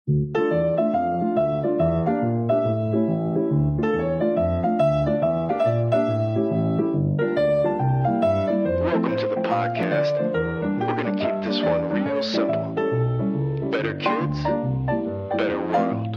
Welcome to the podcast. We're going to keep this one real simple. Better kids, better world.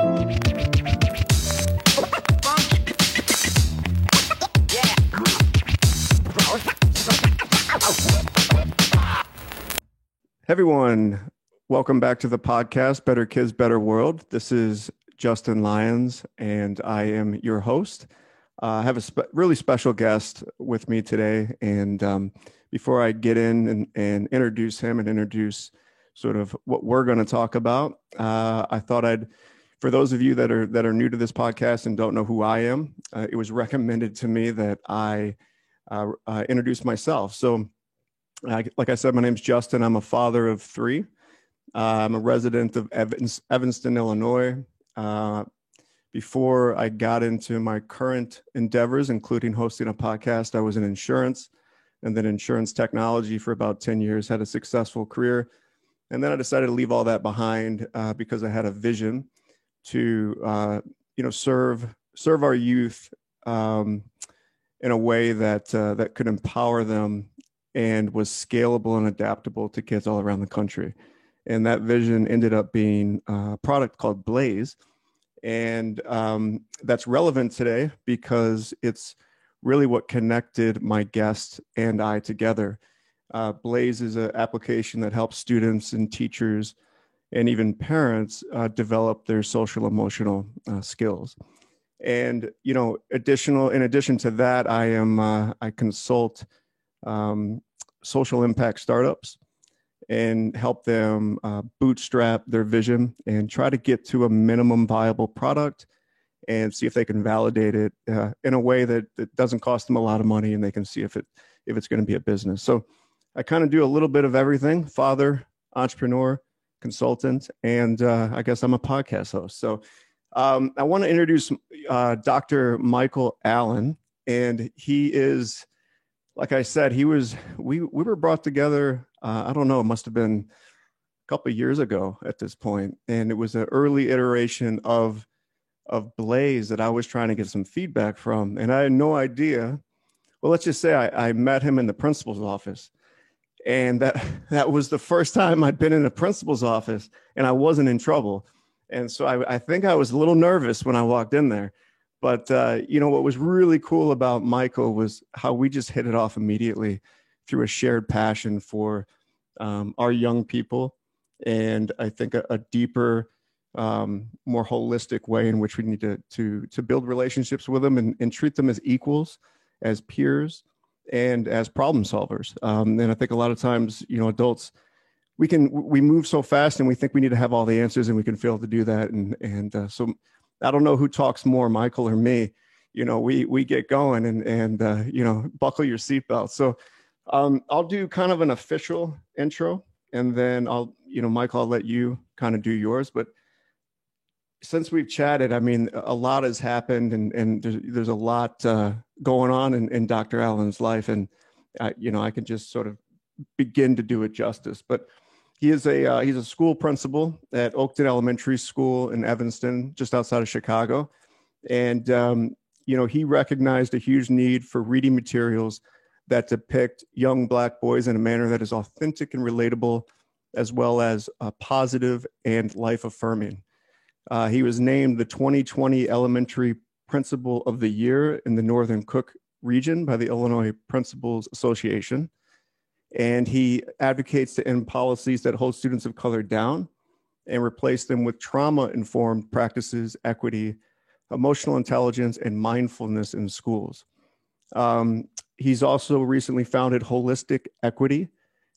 Hey everyone, welcome back to the podcast, Better Kids, Better World. This is Justin Lyons, and I am your host. I have a really special guest with me today, and before I get in and introduce him and introduce sort of what we're going to talk about, I thought for those of you that are new to this podcast and don't know who I am, it was recommended to me that I introduce myself. So, like I said, my name's Justin. I'm a father of three. I'm a resident of Evanston, Illinois. Before I got into my current endeavors, including hosting a podcast, I was in insurance and then insurance technology for about 10 years, had a successful career. And then I decided to leave all that behind because I had a vision to, serve our youth in a way that could empower them and was scalable and adaptable to kids all around the country. And that vision ended up being a product called Blaze. And that's relevant today because it's really what connected my guest and I together. Blaze is an application that helps students and teachers and even parents develop their social emotional skills. And, in addition to that, I consult social impact startups and help them bootstrap their vision and try to get to a minimum viable product and see if they can validate it in a way that doesn't cost them a lot of money, and they can see if it's going to be a business. So I kind of do a little bit of everything: father, entrepreneur, consultant, and I guess I'm a podcast host. So I want to introduce Dr. Michael Allen, and he is, like I said, we were brought together, I don't know, it must have been a couple of years ago at this point. And it was an early iteration of Blaze that I was trying to get some feedback from. And I had no idea. Well, let's just say I met him in the principal's office. And that was the first time I'd been in a principal's office, and I wasn't in trouble. And so I think I was a little nervous when I walked in there. But, what was really cool about Michael was how we just hit it off immediately through a shared passion for our young people. And I think a deeper, more holistic way in which we need to build relationships with them and treat them as equals, as peers, and as problem solvers. And I think a lot of times, adults, we move so fast and we think we need to have all the answers, and we can fail to do that. And so I don't know who talks more, Michael or me. We get going and buckle your seatbelt. So I'll do kind of an official intro, and then Michael, I'll let you kind of do yours. But since we've chatted, I mean, a lot has happened, and there's a lot going on in Dr. Allen's life, and I can just sort of begin to do it justice. But he's a school principal at Oakton Elementary School in Evanston, just outside of Chicago. And, he recognized a huge need for reading materials that depict young Black boys in a manner that is authentic and relatable, as well as positive and life-affirming. He was named the 2020 Elementary Principal of the Year in the Northern Cook region by the Illinois Principals Association. And he advocates to end policies that hold students of color down and replace them with trauma-informed practices, equity, emotional intelligence, and mindfulness in schools. He's also recently founded Holistic Equity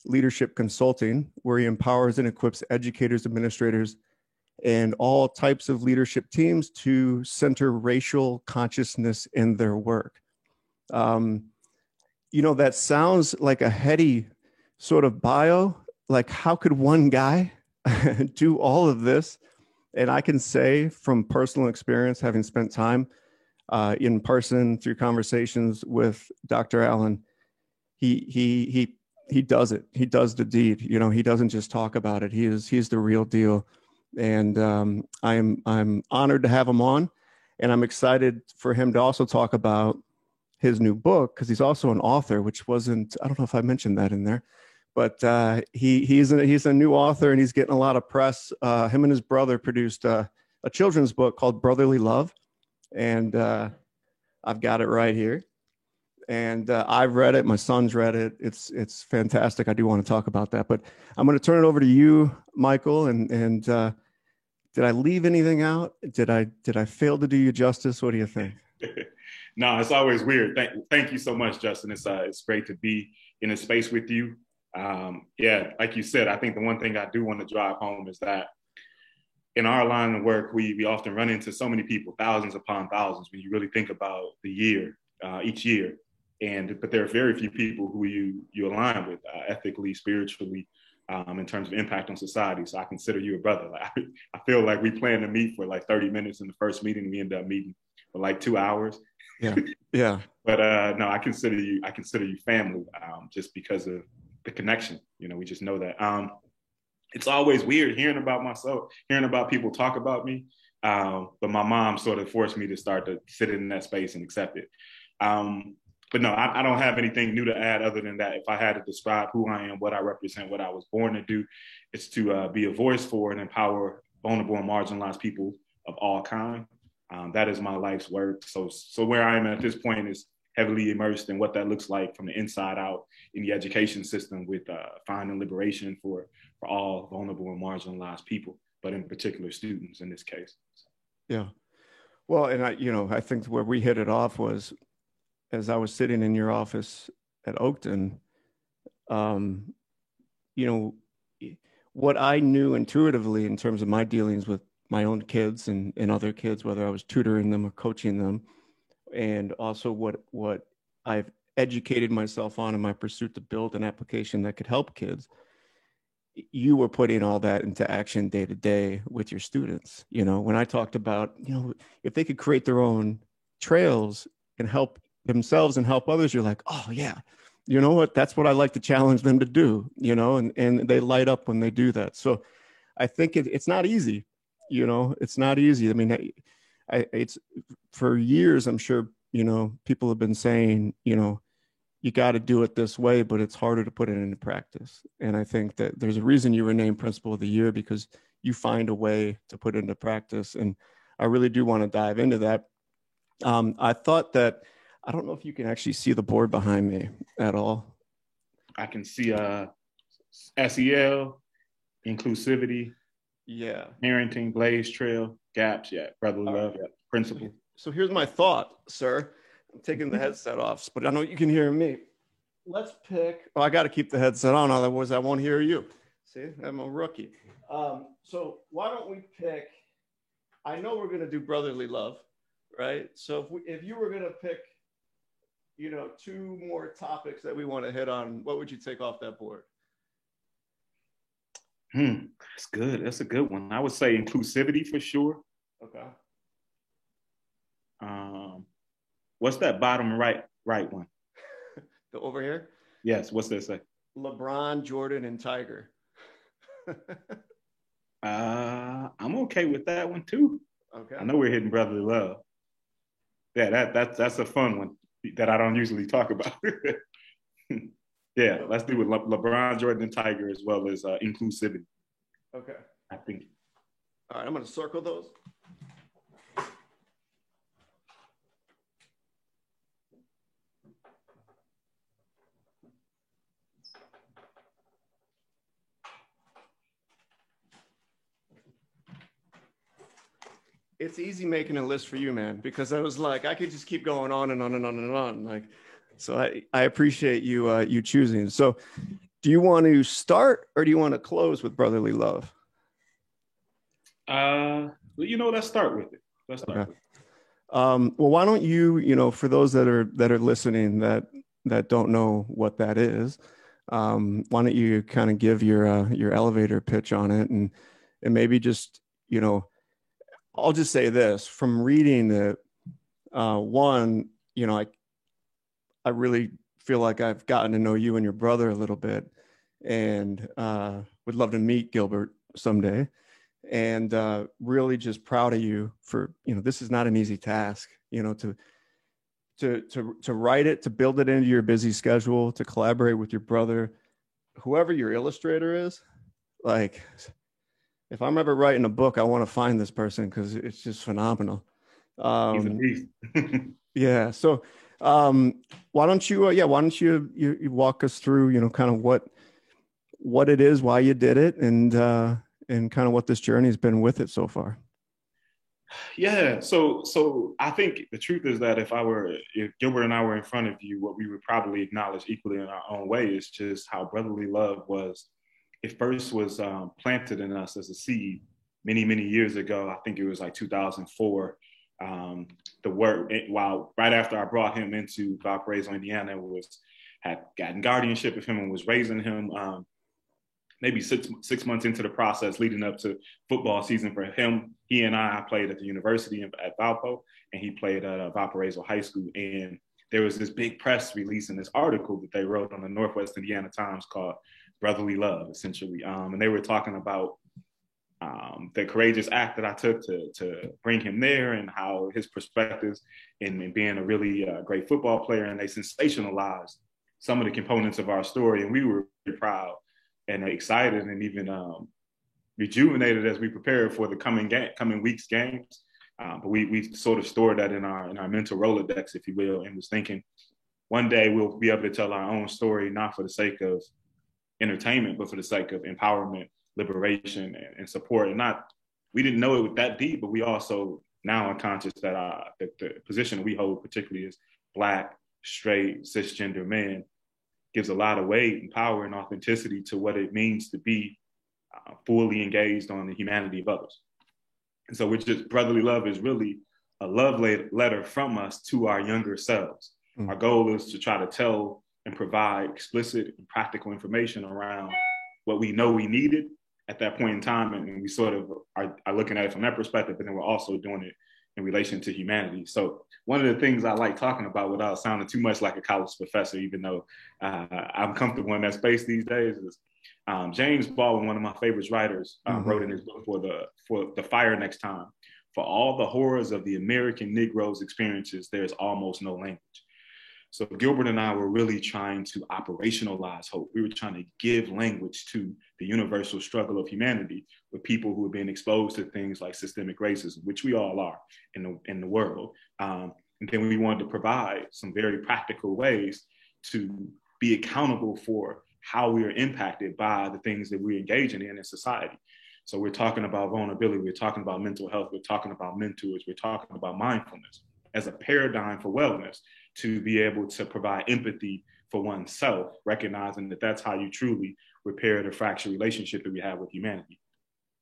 Leadership Consulting, where he empowers and equips educators, administrators, and all types of leadership teams to center racial consciousness in their work. That sounds like a heady sort of bio. Like, how could one guy do all of this? And I can say from personal experience, having spent time in person through conversations with Dr. Allen, he does it. He does the deed. He doesn't just talk about it. He's the real deal. and I'm honored to have him on, and I'm excited for him to also talk about his new book, because he's also an author, which wasn't, I don't know if I mentioned that in there, but he's a new author, and he's getting a lot of press. Him and his brother produced a children's book called Brotherly Love, and I've got it right here. And I've read it. My son's read it. It's fantastic. I do want to talk about that, but I'm going to turn it over to you, Michael. And did I leave anything out? Did I fail to do you justice? What do you think? No, it's always weird. Thank you so much, Justin. It's great to be in a space with you. Yeah, like you said, I think the one thing I do want to drive home is that in our line of work, we often run into so many people, thousands upon thousands, when you really think about the year, each year. But there are very few people who you align with ethically, spiritually, in terms of impact on society. So I consider you a brother. I feel like we planned to meet for like 30 minutes in the first meeting. We ended up meeting for like 2 hours. Yeah, yeah. But no, I consider you family, just because of the connection. We just know that. It's always weird hearing about people talk about me. But my mom sort of forced me to start to sit in that space and accept it. But no, I don't have anything new to add other than that. If I had to describe who I am, what I represent, what I was born to do, it's to be a voice for and empower vulnerable and marginalized people of all kind. That is my life's work. So where I am at this point is heavily immersed in what that looks like from the inside out in the education system, with finding liberation for all vulnerable and marginalized people, but in particular students in this case. Yeah. Well, and I think where we hit it off was, as I was sitting in your office at Oakton, what I knew intuitively in terms of my dealings with my own kids and other kids, whether I was tutoring them or coaching them, and also what I've educated myself on in my pursuit to build an application that could help kids. You were putting all that into action day to day with your students. When I talked about, if they could create their own trails and help themselves and help others, you're like, oh yeah, you know what? That's what I like to challenge them to do, and they light up when they do that. So I think it's not easy, it's not easy. I mean, it's for years, I'm sure, people have been saying, you got to do it this way, but it's harder to put it into practice. And I think that there's a reason you were named Principal of the Year, because you find a way to put it into practice. And I really do want to dive into that. I thought that, I don't know if you can actually see the board behind me at all. I can see SEL, inclusivity, yeah, parenting, Blaze Trail, gaps, yeah, brotherly love, yeah, principle. So here's my thought, sir. I'm taking the headset off, but I know you can hear me. Let's pick. Oh, I got to keep the headset on, otherwise I won't hear you. See, I'm a rookie. So why don't we pick? I know we're going to do brotherly love, right? So if you were going to pick, two more topics that we want to hit on, what would you take off that board? That's good. That's a good one. I would say inclusivity for sure. Okay. What's that bottom right one? The over here? Yes. What's that say? LeBron, Jordan, and Tiger. I'm okay with that one too. Okay. I know we're hitting brotherly love. Yeah, that's a fun one that I don't usually talk about. Yeah, let's do it. LeBron, Jordan, and Tiger, as well as inclusivity. Okay. I think. All right, I'm going to circle those. It's easy making a list for you, man, because I was like, I could just keep going on and on and on and on. Like, so I appreciate you you choosing. So do you want to start or do you want to close with brotherly love? Let's start with it. Let's start with it. Well, why don't you, for those that are listening that don't know what that is, why don't you kind of give your elevator pitch on it, and maybe just, I'll just say this from reading it. One, I really feel like I've gotten to know you and your brother a little bit, and would love to meet Gilbert someday. and really just proud of you for, this is not an easy task, to write it, to build it into your busy schedule, to collaborate with your brother, whoever your illustrator is. Like, if I'm ever writing a book, I want to find this person because it's just phenomenal. He's a beast. Yeah. So why don't you you walk us through, kind of what it is, why you did it, and kind of what this journey has been with it so far. Yeah. So I think the truth is that if Gilbert and I were in front of you, what we would probably acknowledge equally in our own way is just how brotherly love was. It first was planted in us as a seed many, many years ago. I think it was like 2004. While right after I brought him into Valparaiso, Indiana, had gotten guardianship of him and was raising him. Maybe six months into the process leading up to football season for him, he and I played at the university at Valpo, and he played at Valparaiso High School. And there was this big press release in this article that they wrote on the Northwest Indiana Times called Brotherly Love, essentially. And they were talking about the courageous act that I took to bring him there, and how his perspectives in being a really great football player, and they sensationalized some of the components of our story. And we were really proud and excited and even rejuvenated as we prepared for the coming weeks' games. But we sort of stored that in our mental Rolodex, if you will, and was thinking one day we'll be able to tell our own story, not for the sake of entertainment, but for the sake of empowerment, liberation, and support. And we didn't know it was that deep, but we also now are conscious that the position we hold, particularly as Black, straight, cisgender men, gives a lot of weight and power and authenticity to what it means to be fully engaged on the humanity of others. And so brotherly love is really a love letter from us to our younger selves. Mm-hmm. Our goal is to try to tell and provide explicit and practical information around what we know we needed at that point in time. And we sort of are looking at it from that perspective, but then we're also doing it in relation to humanity. So one of the things I like talking about, without sounding too much like a college professor, even though I'm comfortable in that space these days, is James Baldwin, one of my favorite writers, wrote in his book for the Fire Next Time, for all the horrors of the American Negro's experiences, there's almost no language. So Gilbert and I were really trying to operationalize hope. We were trying to give language to the universal struggle of humanity with people who have been exposed to things like systemic racism, which we all are in the world. And then we wanted to provide some very practical ways to be accountable for how we are impacted by the things that we're engaging in society. So we're talking about vulnerability, we're talking about mental health, we're talking about mentors, we're talking about mindfulness as a paradigm for wellness, to be able to provide empathy for oneself, recognizing that that's how you truly repair the fractured relationship that we have with humanity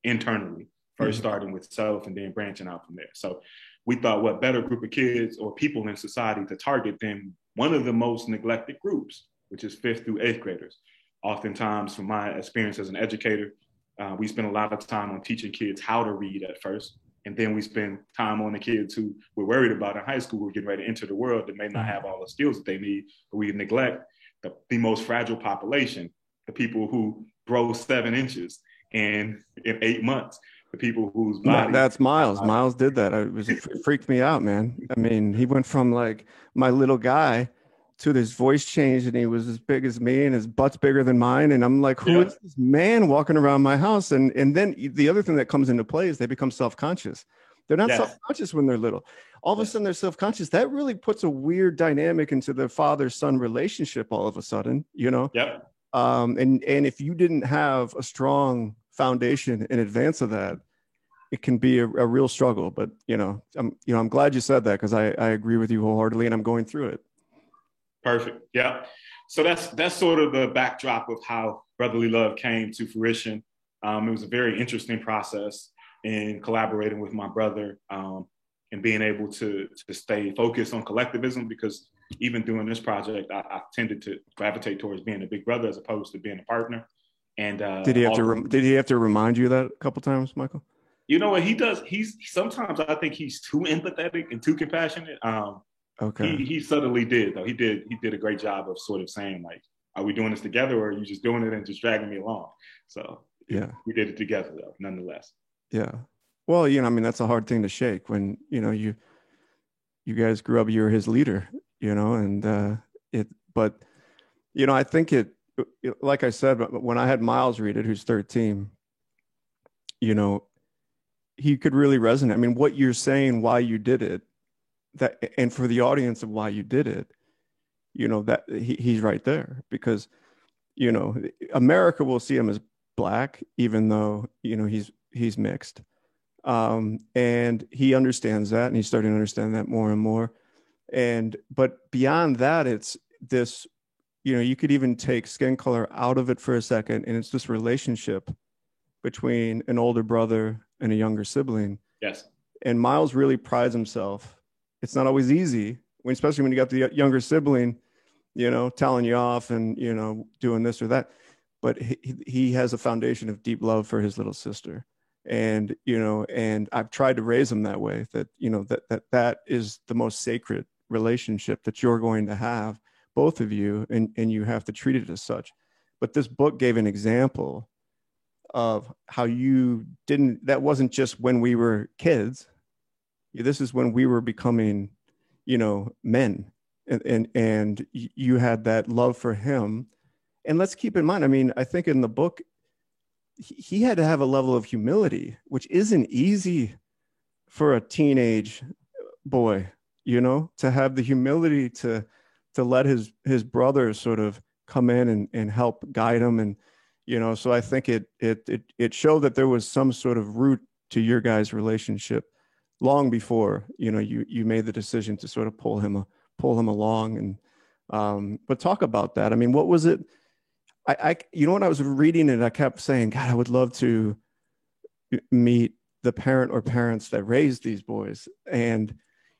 internally, first starting with self and then branching out from there. So we thought, what better group of kids or people in society to target than one of the most neglected groups, which is 5th through 8th graders. Oftentimes, from my experience as an educator, we spend a lot of time on teaching kids how to read at first. And then we spend time on the kids who we're worried about in high school who are getting ready to enter the world that may not have all the skills that they need. But we neglect the most fragile population, the people who grow 7 inches in 8 months, the people whose body. That's Miles. Miles did that. It freaked me out, man. I mean, he went from like my little guy to this voice change, and he was as big as me and his butt's bigger than mine. And I'm like, who is this man walking around my house? And then the other thing that comes into play is they become self-conscious. They're not self-conscious when they're little. All of a sudden they're self-conscious. That really puts a weird dynamic into the father-son relationship all of a sudden, Yep. And if you didn't have a strong foundation in advance of that, it can be a real struggle. But, I'm glad you said that, because I agree with you wholeheartedly, and I'm going through it. Perfect. Yeah. So that's sort of the backdrop of how Brotherly Love came to fruition. It was a very interesting process in collaborating with my brother and being able to stay focused on collectivism, because even doing this project, I tended to gravitate towards being a big brother as opposed to being a partner. And did he have to remind you that a couple times, Michael? You know what he does? Sometimes I think he's too empathetic and too compassionate. Okay. He subtly did, though. He did a great job of sort of saying, like, are we doing this together, or are you just doing it and just dragging me along? So yeah, we did it together, though, nonetheless. Yeah. Well, I mean, that's a hard thing to shake when, you guys grew up, you were his leader, and but, I think like I said, when I had Miles read it, who's 13, you know, he could really resonate. I mean, what you're saying, why you did it, and for the audience of why you did it, that he's right there because, America will see him as black, even though, he's mixed. And he understands that, and he's starting to understand that more and more. But beyond that, it's this, you could even take skin color out of it for a second, and it's this relationship between an older brother and a younger sibling. Yes. And Miles really prides himself. It's not always easy, especially when you got the younger sibling, telling you off and, doing this or that. But he has a foundation of deep love for his little sister. And, and I've tried to raise him that way, that, that is the most sacred relationship that you're going to have, both of you, and you have to treat it as such. But this book gave an example of how that wasn't just when we were kids. This is when we were becoming, men, and you had that love for him. And let's keep in mind, I mean, I think in the book, he had to have a level of humility, which isn't easy for a teenage boy, to have the humility to let his brothers sort of come in and help guide him. And, so I think it showed that there was some sort of root to your guys' relationship long before, you made the decision to sort of pull him along. And, but talk about that. I mean, what was it? When I was reading it, I kept saying, God, I would love to meet the parent or parents that raised these boys. And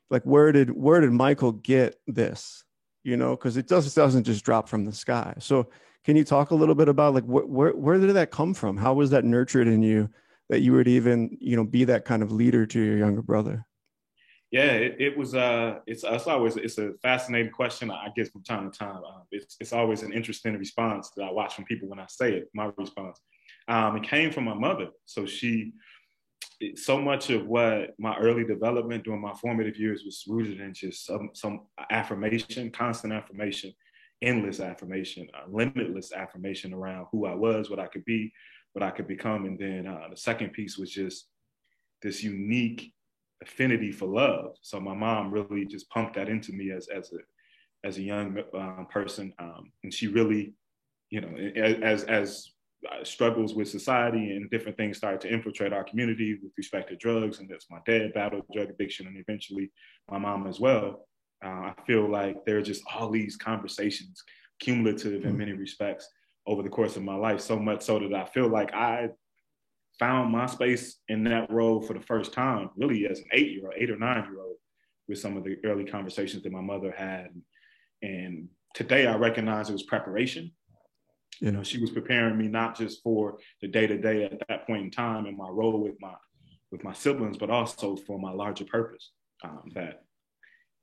like, where did Michael get this? Because it doesn't just drop from the sky. So can you talk a little bit about like, where did that come from? How was that nurtured in you that you would even, be that kind of leader to your younger brother? Yeah, it was. It's a fascinating question. I guess from time to time, it's always an interesting response that I watch from people when I say it. My response, it came from my mother. So so much of what my early development during my formative years was rooted in just some affirmation, constant affirmation, endless affirmation, limitless affirmation around who I was, what I could be, what I could become, and then the second piece was just this unique affinity for love. So my mom really just pumped that into me as a young person, and she really, as struggles with society and different things started to infiltrate our community with respect to drugs, and that's my dad battled drug addiction, and eventually my mom as well. I feel like there are just all these conversations, cumulative in many respects, over the course of my life. So much so that I feel like I found my space in that role for the first time, really as an 8 or 9-year-old, with some of the early conversations that my mother had. And today I recognize it was preparation. She was preparing me not just for the day-to-day at that point in time and my role with my siblings, but also for my larger purpose, that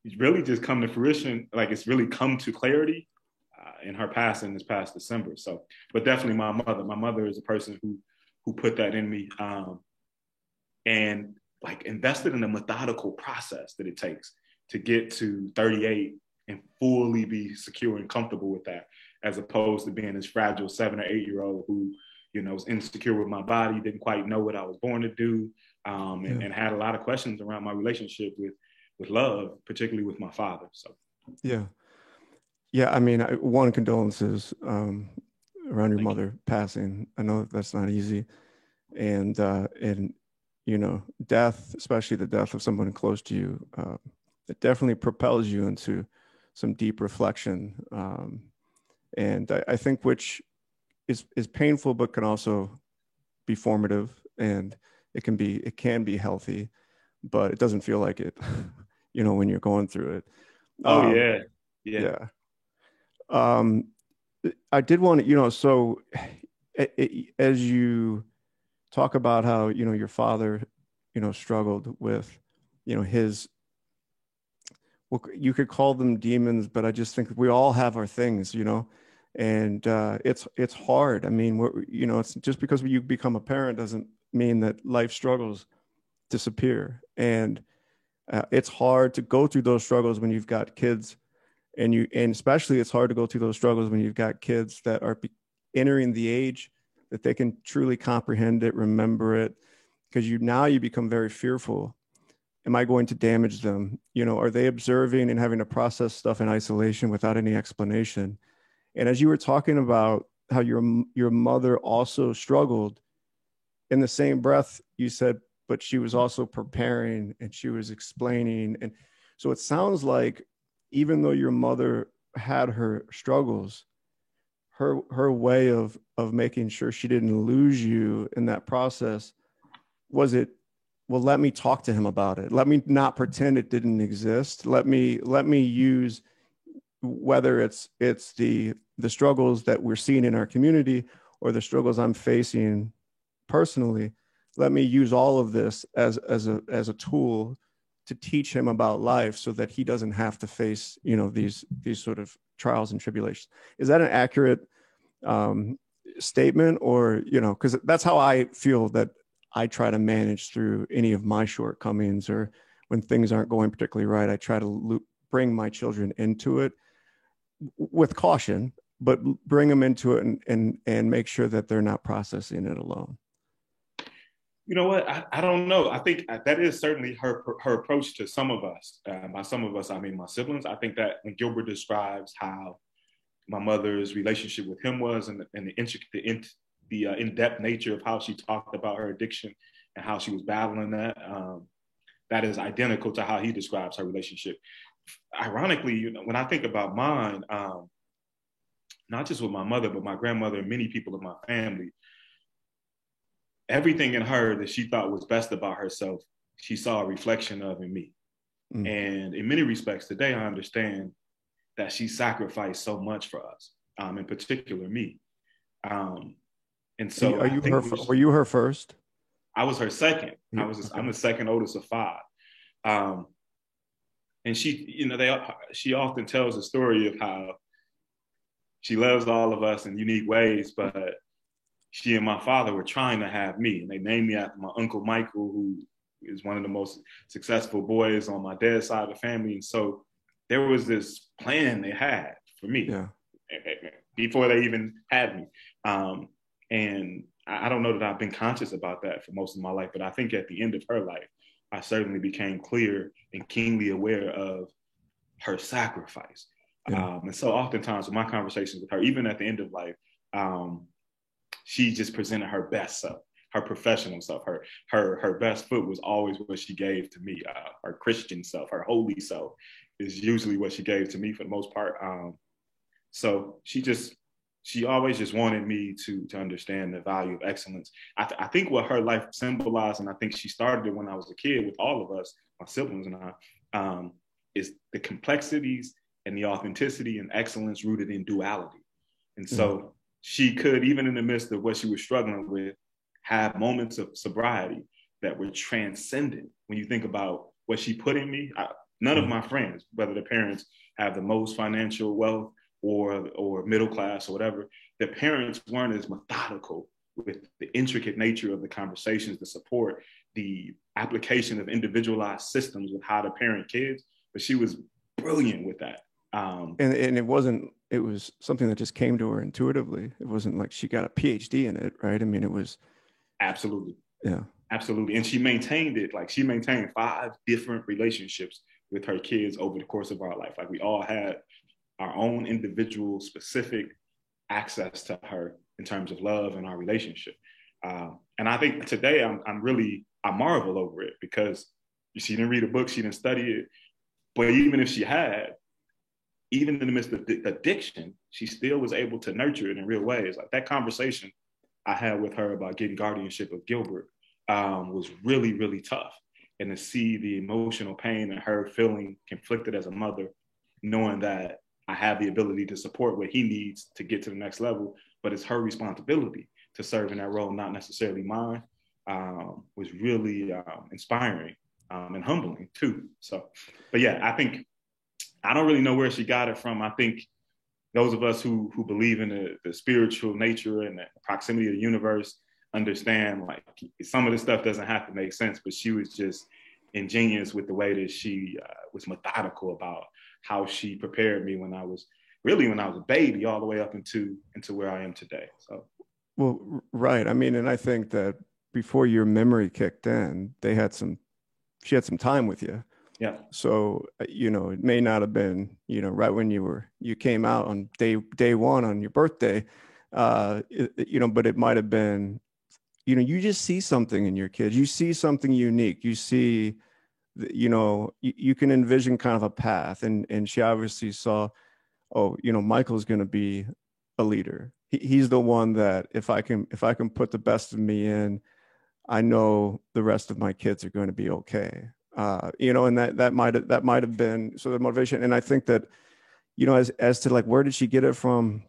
it's really just come to fruition. Like, it's really come to clarity in her passing this past December. So, but definitely my mother is a person who put that in me, and like invested in a methodical process that it takes to get to 38 and fully be secure and comfortable with that, as opposed to being this fragile 7 or 8-year-old who, was insecure with my body, didn't quite know what I was born to do, and had a lot of questions around my relationship with love, particularly with my father. So, yeah. I mean, one, condolences around your mother passing. I know that's not easy, and death, especially the death of someone close to you, it definitely propels you into some deep reflection, and I think which is painful, but can also be formative, and it can be healthy, but it doesn't feel like it, when you're going through it. Yeah. I did want to, so as you talk about how, your father, struggled with, his, well, you could call them demons, but I just think we all have our things, and it's hard. I mean, it's just because you become a parent doesn't mean that life struggles disappear. And it's hard to go through those struggles when you've got kids, and especially it's hard to go through those struggles when you've got kids that are entering the age that they can truly comprehend it, remember it, because you become very fearful. Am I going to damage them? Are they observing and having to process stuff in isolation without any explanation? And as you were talking about how your mother also struggled, in the same breath, you said, but she was also preparing and she was explaining. And so it sounds like even though your mother had her struggles, her way of making sure she didn't lose you in that process was it, well, let me talk to him about it. Let me not pretend it didn't exist. Let me use, whether it's the struggles that we're seeing in our community or the struggles I'm facing personally, let me use all of this as a tool to teach him about life so that he doesn't have to face, these sort of trials and tribulations. Is that an accurate statement? Or, because that's how I feel that I try to manage through any of my shortcomings, or when things aren't going particularly right, I try to bring my children into it with caution, but bring them into it and make sure that they're not processing it alone. You know what? I don't know. I think that is certainly her approach to some of us. By some of us, I mean my siblings. I think that when Gilbert describes how my mother's relationship with him was, and the in-depth nature of how she talked about her addiction and how she was battling that, that is identical to how he describes her relationship. Ironically, when I think about mine, not just with my mother, but my grandmother and many people in my family, everything in her that she thought was best about herself, she saw a reflection of in me. And in many respects, today I understand that she sacrificed so much for us, in particular me. And so, were you her first? I was her second. Okay. I'm the second oldest of five. And she, she often tells a story of how she loves all of us in unique ways, but she and my father were trying to have me, and they named me after my uncle Michael, who is one of the most successful boys on my dad's side of the family. And so there was this plan they had for me before they even had me. And I don't know that I've been conscious about that for most of my life, but I think at the end of her life, I certainly became clear and keenly aware of her sacrifice. And so oftentimes in my conversations with her, even at the end of life, she just presented her best self, her professional self. Her best foot was always what she gave to me. Her Christian self, her holy self is usually what she gave to me for the most part. So she always just wanted me to understand the value of excellence. I think what her life symbolized, and I think she started it when I was a kid with all of us, my siblings and I, is the complexities and the authenticity and excellence rooted in duality. And so she could, even in the midst of what she was struggling with, have moments of sobriety that were transcendent. When you think about what she put in me, none of my friends, whether the parents have the most financial wealth or middle class or whatever, their parents weren't as methodical with the intricate nature of the conversations, the support, the application of individualized systems with how to parent kids. But she was brilliant with that. And it was something that just came to her intuitively. It wasn't like she got a PhD in it, right? I mean, it was. Absolutely. Yeah. Absolutely. And she maintained it. Like, she maintained 5 different relationships with her kids over the course of our life. Like, we all had our own individual specific access to her in terms of love and our relationship. And I think today I marvel over it, because she didn't read a book, she didn't study it. But even if she had, even in the midst of addiction, she still was able to nurture it in real ways. Like, that conversation I had with her about getting guardianship of Gilbert was really, really tough. And to see the emotional pain and her feeling conflicted as a mother, knowing that I have the ability to support what he needs to get to the next level, but it's her responsibility to serve in that role, not necessarily mine, was really inspiring and humbling too. So, but yeah, I don't really know where she got it from. I think those of us who believe in the spiritual nature and the proximity of the universe, understand, like, some of the stuff doesn't have to make sense, but she was just ingenious with the way that she was methodical about how she prepared me when I was a baby, all the way up into where I am today. So, well, right. I mean, and I think that before your memory kicked in, she had some time with you. yeah, So, it may not have been, right when you came out on day one on your birthday, but it might have been, you just see something in your kids. You see something unique. You see, you can envision kind of a path, and she obviously saw, oh, Michael's going to be a leader. He's the one that if I can put the best of me in, I know the rest of my kids are going to be okay. And that might have been sort of motivation. And I think that, as to like, where did she get it from?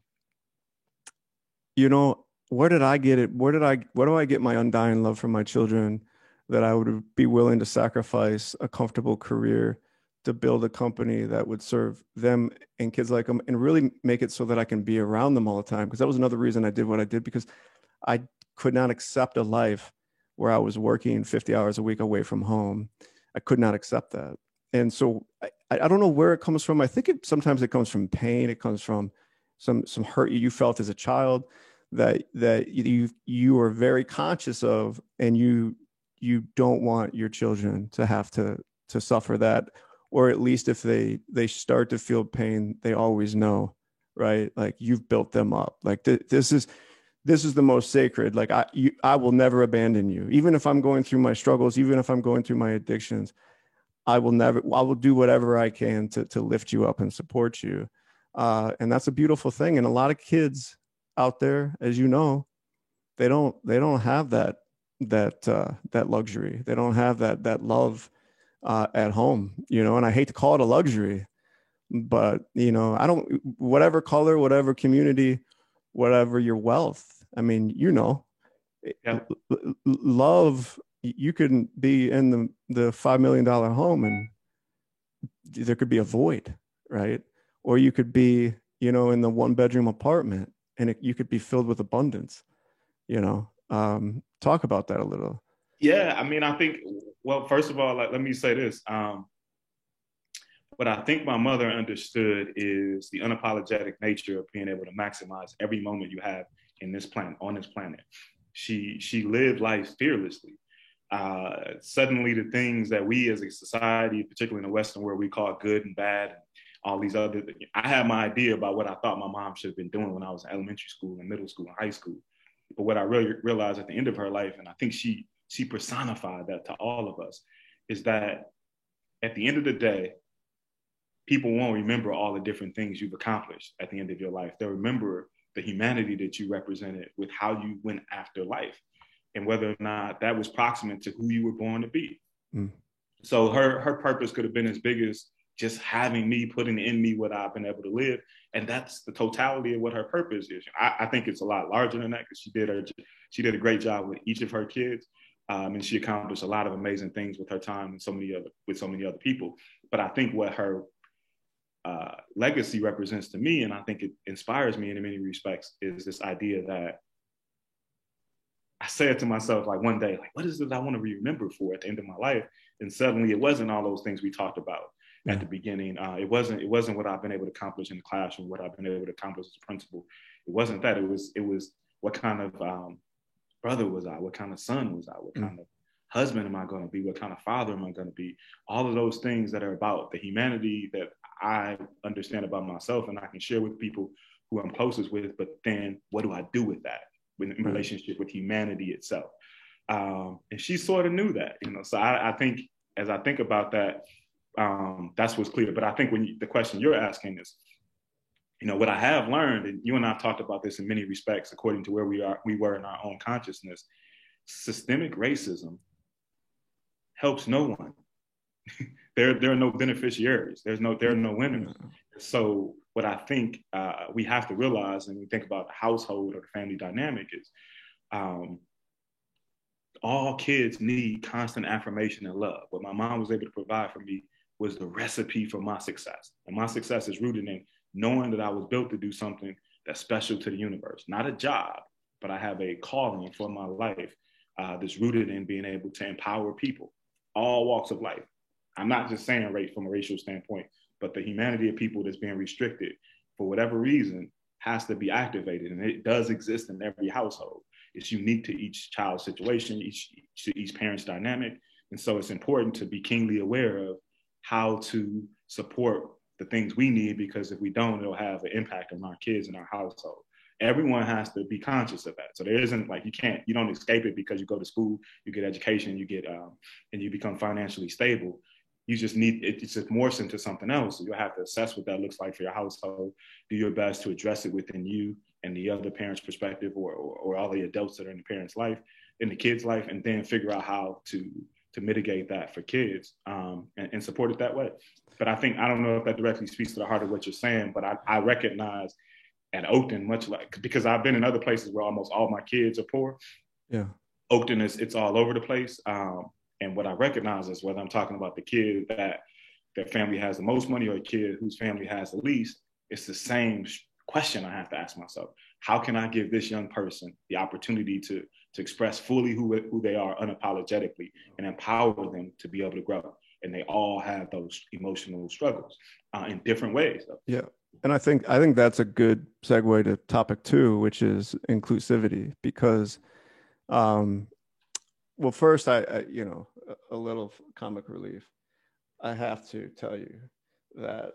Where did I get it? Where do I get my undying love for my children, that I would be willing to sacrifice a comfortable career to build a company that would serve them and kids like them, and really make it so that I can be around them all the time? Because that was another reason I did what I did, because I could not accept a life where I was working 50 hours a week away from home. I could not accept that. And so I don't know where it comes from. I think sometimes it comes from pain. It comes from some hurt you felt as a child that you are very conscious of, and you don't want your children to have to suffer that. Or at least if they start to feel pain, they always know, right? Like, you've built them up. Like, this is the most sacred. Like, I will never abandon you. Even if I'm going through my struggles, even if I'm going through my addictions, I will do whatever I can to lift you up and support you. And that's a beautiful thing. And a lot of kids out there, as you know, they don't have that luxury. They don't have that love at home, and I hate to call it a luxury, but I don't, whatever color, whatever community, whatever your wealth. I mean, yeah, love, you could be in the $5 million home and there could be a void, right? Or you could be, in the 1-bedroom apartment, and you could be filled with abundance, talk about that a little. Yeah, I mean, I think, well, first of all, like, let me say this. What I think my mother understood is the unapologetic nature of being able to maximize every moment you have on this planet. She lived life fearlessly. Suddenly, the things that we as a society, particularly in the Western world, we call good and bad, and all these other things. I had my idea about what I thought my mom should have been doing when I was in elementary school and middle school and high school. But what I really realized at the end of her life, and I think she personified that to all of us, is that at the end of the day, people won't remember all the different things you've accomplished at the end of your life. They'll remember the humanity that you represented with how you went after life, and whether or not that was proximate to who you were born to be. Mm. So her purpose could have been as big as just having me, putting in me what I've been able to live. And that's the totality of what her purpose is. I think it's a lot larger than that, because she did a great job with each of her kids. And she accomplished a lot of amazing things with her time and with so many other people. But I think what her legacy represents to me, and I think it inspires me in many respects, is this idea that I said to myself, like, one day, like, what is it I want to be remembered for at the end of my life? And suddenly it wasn't all those things we talked about at the beginning. It wasn't what I've been able to accomplish in the classroom, what I've been able to accomplish as a principal. It wasn't that. It was what kind of brother was I? What kind of son was I? What kind of husband am I going to be? What kind of father am I going to be? All of those things that are about the humanity that I understand about myself and I can share with people who I'm closest with. But then what do I do with that in relationship with humanity itself? And she sort of knew that, So I think, as I think about that, that's what's clear. But I think the question you're asking is, what I have learned, and you and I talked about this in many respects, according to where we were in our own consciousness, systemic racism helps no one. There are no beneficiaries. There are no winners. So what I think we have to realize, when we think about the household or the family dynamic, is all kids need constant affirmation and love. What my mom was able to provide for me was the recipe for my success. And my success is rooted in knowing that I was built to do something that's special to the universe, not a job, but I have a calling for my life that's rooted in being able to empower people, all walks of life. I'm not just saying right from a racial standpoint, but the humanity of people that's being restricted for whatever reason has to be activated. And it does exist in every household. It's unique to each child's situation, each parent's dynamic. And so it's important to be keenly aware of how to support the things we need, because if we don't, it'll have an impact on our kids and our household. Everyone has to be conscious of that. So there isn't like, you don't escape it because you go to school, you get education, and you become financially stable. You just need, it just morphs into something else. So you'll have to assess what that looks like for your household, do your best to address it within you and the other parent's perspective, or all the adults that are in the parent's life, in the kid's life, and then figure out how to mitigate that for kids, and support it that way. But I don't know if that directly speaks to the heart of what you're saying, but I recognize at Oakton, much like, because I've been in other places where almost all my kids are poor. Yeah. Oakton it's all over the place. And what I recognize is, whether I'm talking about the kid that their family has the most money or a kid whose family has the least, it's the same question I have to ask myself. How can I give this young person the opportunity to express fully who they are unapologetically, and empower them to be able to grow? And they all have those emotional struggles in different ways. Yeah. And I think that's a good segue to topic 2, which is inclusivity, because, well, first, I a little comic relief. I have to tell you that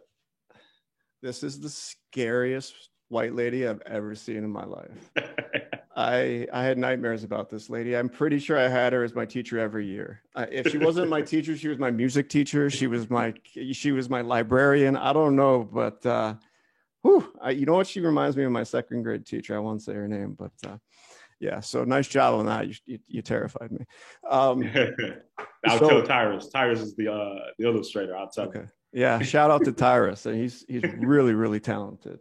this is the scariest white lady I've ever seen in my life. I had nightmares about this lady. I'm pretty sure I had her as my teacher every year. If she wasn't my teacher, she was my music teacher. She was my librarian. I don't know, but you know what? She reminds me of my 2nd grade teacher. I won't say her name, but yeah. So nice job on that. You terrified me. I'll tell Tyrus. Tyrus is the illustrator. I'll tell him. Yeah. Shout out to Tyrus, and he's really, really talented.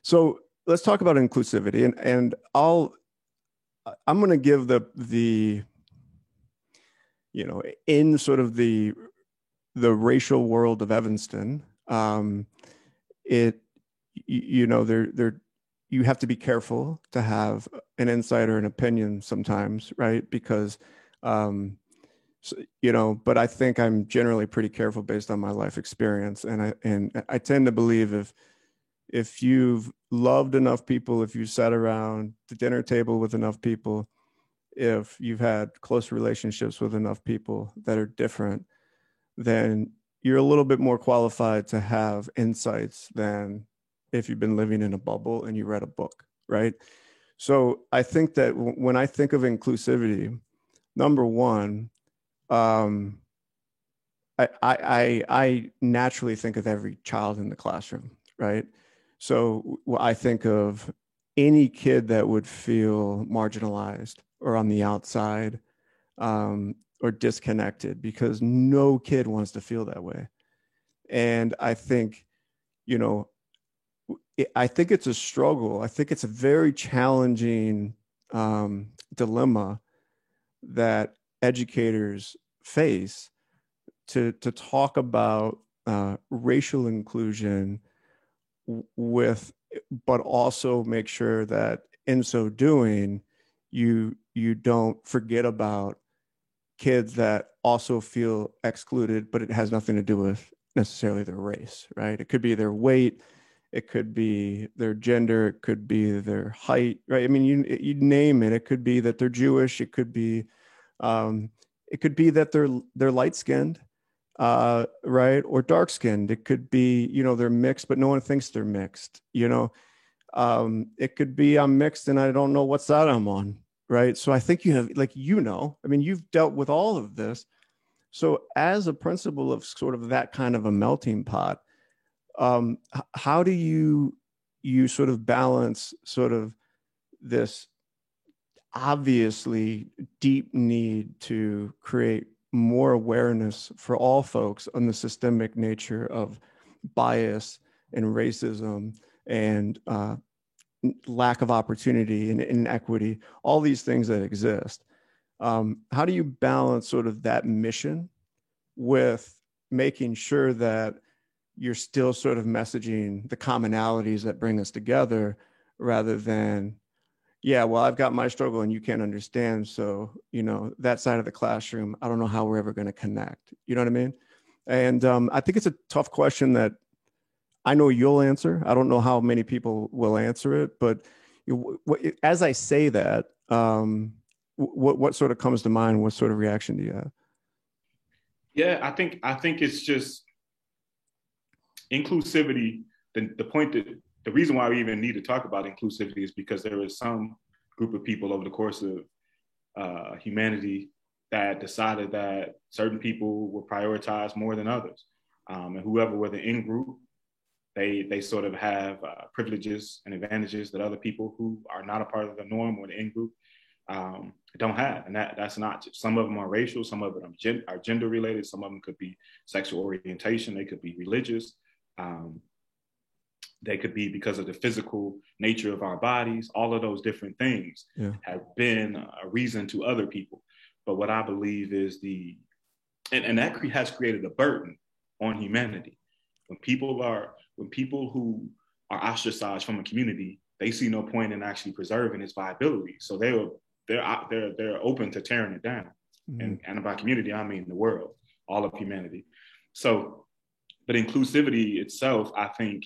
So let's talk about inclusivity, and I'm going to give the in sort of the racial world of Evanston, you have to be careful to have an insight or an opinion sometimes, right? Because, but I think I'm generally pretty careful based on my life experience. And I tend to believe if you've loved enough people, if you sat around the dinner table with enough people, if you've had close relationships with enough people that are different, then you're a little bit more qualified to have insights than if you've been living in a bubble and you read a book, right? So I think that when I think of inclusivity, number one, I naturally think of every child in the classroom, right? So I think of any kid that would feel marginalized or on the outside, or disconnected, because no kid wants to feel that way. And I think, I think it's a struggle. I think it's a very challenging dilemma that educators face to talk about racial inclusion but also make sure that in so doing, you don't forget about kids that also feel excluded, but it has nothing to do with necessarily their race, right? It could be their weight, it could be their gender, it could be their height, right? I mean, you name it. It could be that they're Jewish. It could be that they're light-skinned, right? Or dark-skinned. It could be, they're mixed, but no one thinks they're mixed, It could be I'm mixed and I don't know what side I'm on, right? So I think you have, you've dealt with all of this. So as a principal of sort of that kind of a melting pot, how do you sort of balance sort of this obviously deep need to create more awareness for all folks on the systemic nature of bias and racism and lack of opportunity and inequity, all these things that exist? How do you balance sort of that mission with making sure that you're still sort of messaging the commonalities that bring us together rather than yeah, well, I've got my struggle and you can't understand. So, that side of the classroom, I don't know how we're ever going to connect. You know what I mean? And I think it's a tough question that I know you'll answer. I don't know how many people will answer it, but as I say that, what sort of comes to mind? What sort of reaction do you have? Yeah, I think it's just inclusivity. The point that the reason why we even need to talk about inclusivity is because there is some group of people over the course of humanity that decided that certain people were prioritized more than others, and whoever were the in group, they sort of have privileges and advantages that other people who are not a part of the norm or the in group don't have. And that's not just, some of them are racial, some of them are gender related, some of them could be sexual orientation, they could be religious, they could be because of the physical nature of our bodies. All of those different things have been a reason to other people. But what I believe is and that has created a burden on humanity. When people who are ostracized from a community, they see no point in actually preserving its viability. So they're open to tearing it down. Mm-hmm. And by community, I mean the world, all of humanity. So, but inclusivity itself, I think,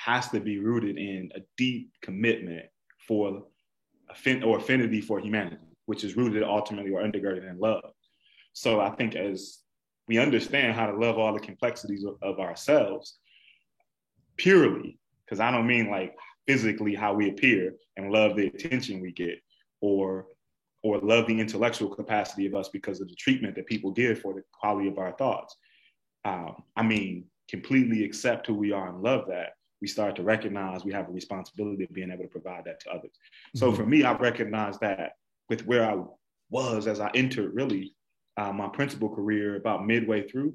has to be rooted in a deep commitment for affinity for humanity, which is rooted ultimately or undergirded in love. So I think as we understand how to love all the complexities of ourselves purely, because I don't mean like physically how we appear and love the attention we get, or love the intellectual capacity of us because of the treatment that people give for the quality of our thoughts. I mean, completely accept who we are and love that. We start to recognize we have a responsibility of being able to provide that to others. Mm-hmm. So for me, I recognize that with where I was as I entered really my principal career about midway through,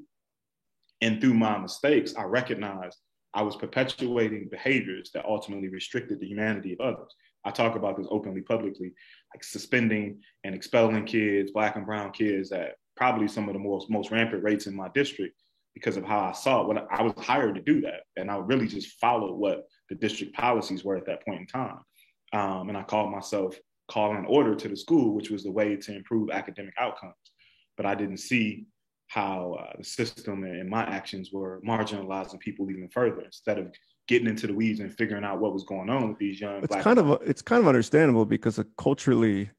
and through my mistakes, I recognized I was perpetuating behaviors that ultimately restricted the humanity of others. I talk about this openly, publicly, like suspending and expelling kids, Black and brown kids, at probably some of the most rampant rates in my district, because of how I saw it. When I was hired to do that, and I really just followed what the district policies were at that point in time. And I called myself calling order to the school, which was the way to improve academic outcomes. But I didn't see how the system and my actions were marginalizing people even further, instead of getting into the weeds and figuring out what was going on with these young Black. It's kind of understandable because culturally,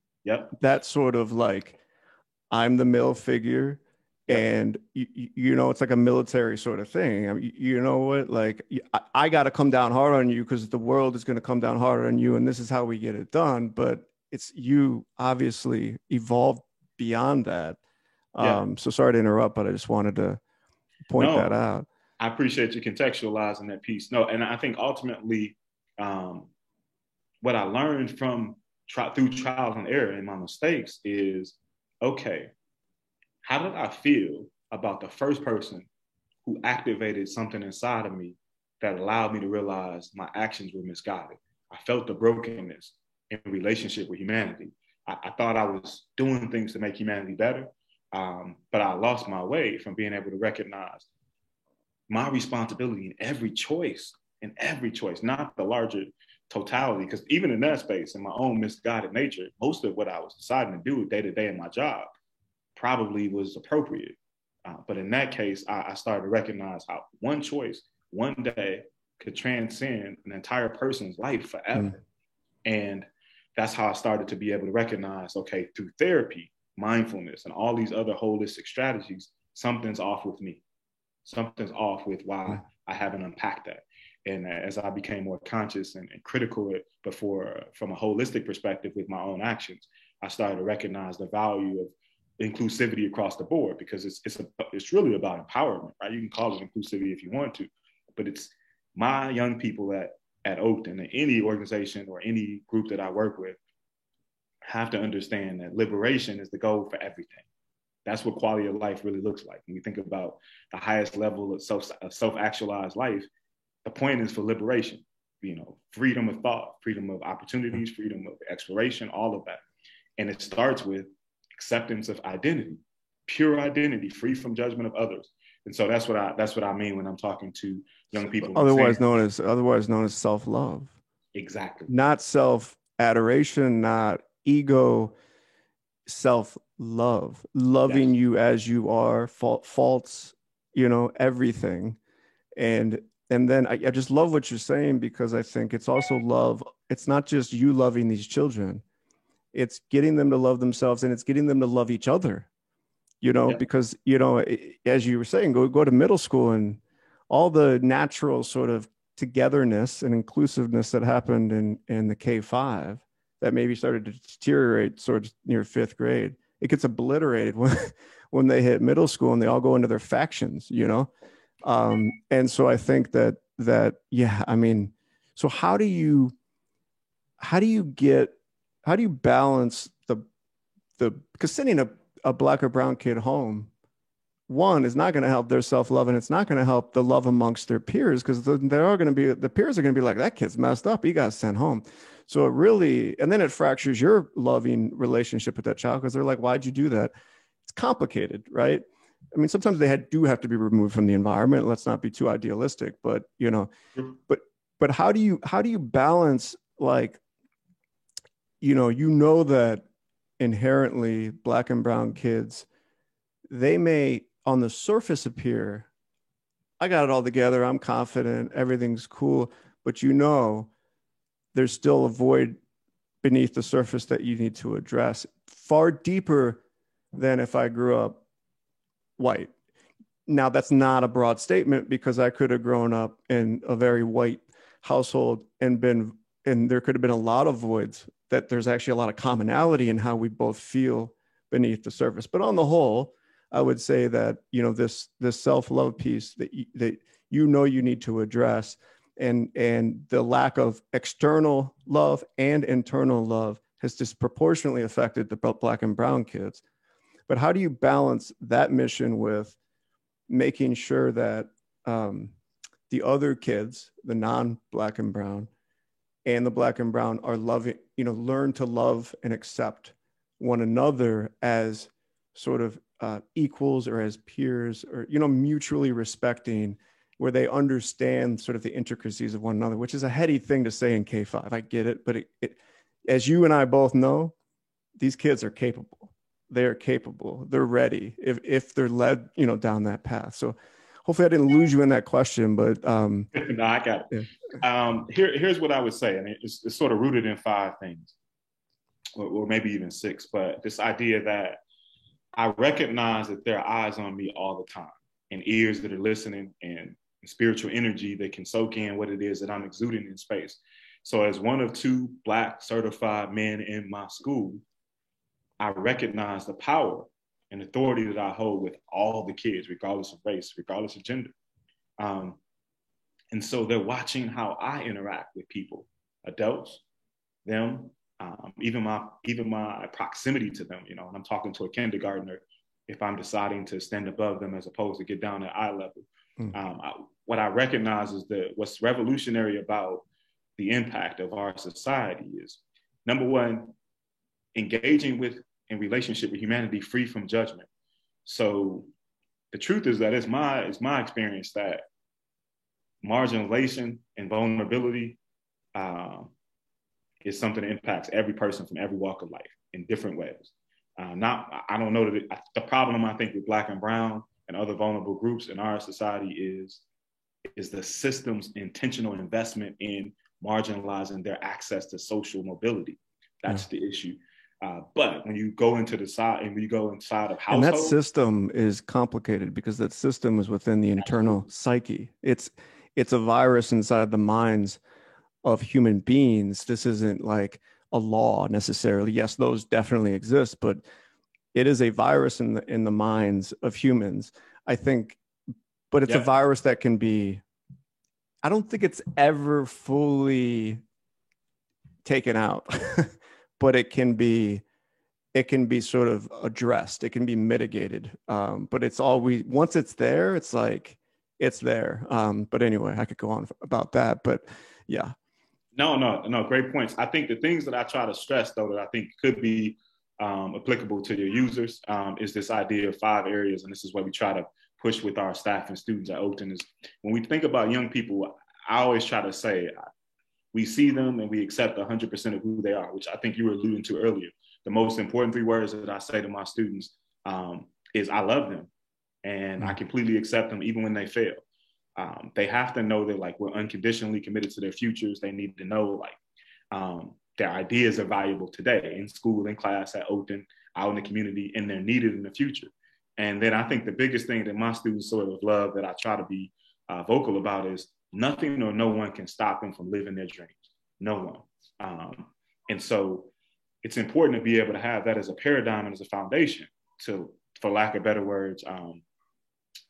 that sort of like, I'm the male figure. And, it's like a military sort of thing. I mean, you know what? Like, I got to come down hard on you because the world is going to come down hard on you. And this is how we get it done. But you obviously evolved beyond that. So sorry to interrupt, but I just wanted to point that out. I appreciate you contextualizing that piece. No, and I think ultimately what I learned through trial and error and my mistakes is, okay, how did I feel about the first person who activated something inside of me that allowed me to realize my actions were misguided? I felt the brokenness in relationship with humanity. I thought I was doing things to make humanity better, but I lost my way from being able to recognize my responsibility in every choice, not the larger totality. Because even in that space, in my own misguided nature, most of what I was deciding to do day to day in my job probably was appropriate. But in that case, I started to recognize how one choice, one day, could transcend an entire person's life forever. And that's how I started to be able to recognize, okay, through therapy, mindfulness, and all these other holistic strategies, something's off with me. Something's off with why I haven't unpacked that. And as I became more conscious and critical, but from a holistic perspective with my own actions, I started to recognize the value of inclusivity across the board, because it's really about empowerment, right? You can call it inclusivity if you want to, but it's my young people at Oakton, and any organization or any group that I work with, have to understand that liberation is the goal for everything. That's what quality of life really looks like. When we think about the highest level of self-actualized life, the point is for liberation, freedom of thought, freedom of opportunities, freedom of exploration, all of that. And it starts with acceptance of identity, pure identity, free from judgment of others. And so that's what I mean when I'm talking to young people. Otherwise known as self-love. Exactly. Not self adoration, not ego, self-love, loving Yes. you as you are, faults, everything. And then I just love what you're saying, because I think it's also love. It's not just you loving these children, it's getting them to love themselves, and it's getting them to love each other, Yeah. because, as you were saying, go to middle school, and all the natural sort of togetherness and inclusiveness that happened in the K-5 that maybe started to deteriorate sort of near fifth grade, it gets obliterated when they hit middle school and they all go into their factions, and so I think that yeah, I mean, so how do you balance the because sending a black or brown kid home, one, is not going to help their self-love, and it's not going to help the love amongst their peers, because the peers are going to be like, that kid's messed up, he got sent home. So it really, and then it fractures your loving relationship with that child, because they're like, why'd you do that? It's complicated, right? I mean, sometimes they do have to be removed from the environment. Let's not be too idealistic, but but how do you balance, like, that inherently black and brown kids, they may on the surface appear, I got it all together, I'm confident, everything's cool, but there's still a void beneath the surface that you need to address, far deeper than if I grew up white. Now, that's not a broad statement, because I could have grown up in a very white household and there could have been a lot of voids, that there's actually a lot of commonality in how we both feel beneath the surface. But on the whole, I would say that, this self-love piece that you need to address, and the lack of external love and internal love has disproportionately affected the black and brown kids. But how do you balance that mission with making sure that the other kids, the non-black and brown, and the black and brown are loving, learn to love and accept one another as sort of equals, or as peers, or, mutually respecting, where they understand sort of the intricacies of one another, which is a heady thing to say in K-5. I get it. But it, as you and I both know, these kids are capable. They're capable. They're ready if they're led, down that path. So hopefully I didn't lose you in that question, but No, I got it. Yeah. Here's what I would say, and it's sort of rooted in 5 things, or maybe even 6. But this idea that I recognize that there are eyes on me all the time, and ears that are listening, and spiritual energy that can soak in what it is that I'm exuding in space. So as one of 2 Black certified men in my school, I recognize the power and authority that I hold with all the kids, regardless of race, regardless of gender. And so they're watching how I interact with people, adults, them, even my proximity to them. And I'm talking to a kindergartner, if I'm deciding to stand above them as opposed to get down at eye level. What I recognize is that what's revolutionary about the impact of our society is, number one, engaging with in relationship with humanity free from judgment. So the truth is that it's my experience that marginalization and vulnerability is something that impacts every person from every walk of life in different ways. I don't know that the problem, I think, with Black and brown and other vulnerable groups in our society is the system's intentional investment in marginalizing their access to social mobility. That's the issue. But when you go into inside of households, and that system is complicated, because that system is within the internal psyche. It's a virus inside the minds of human beings. This isn't like a law necessarily. Yes, those definitely exist, but it is a virus in the minds of humans, I think. But it's a virus that can be, I don't think it's ever fully taken out, but it can be sort of addressed. It can be mitigated. But it's always, once it's there, it's like, it's there. But anyway, I could go on about that, but yeah. No, great points. I think the things that I try to stress, though, that I think could be applicable to your users is this idea of 5 areas. And this is what we try to push with our staff and students at Oakton, is when we think about young people, I always try to say, we see them and we accept 100% of who they are, which I think you were alluding to earlier. The most important 3 words that I say to my students is I love them and I completely accept them even when they fail. They have to know that like we're unconditionally committed to their futures. They need to know like their ideas are valuable today in school, in class, at Oakton, out in the community, and they're needed in the future. And then I think the biggest thing that my students sort of love that I try to be vocal about is nothing or no one can stop them from living their dreams. No one. And so it's important to be able to have that as a paradigm and as a foundation to, for lack of better words,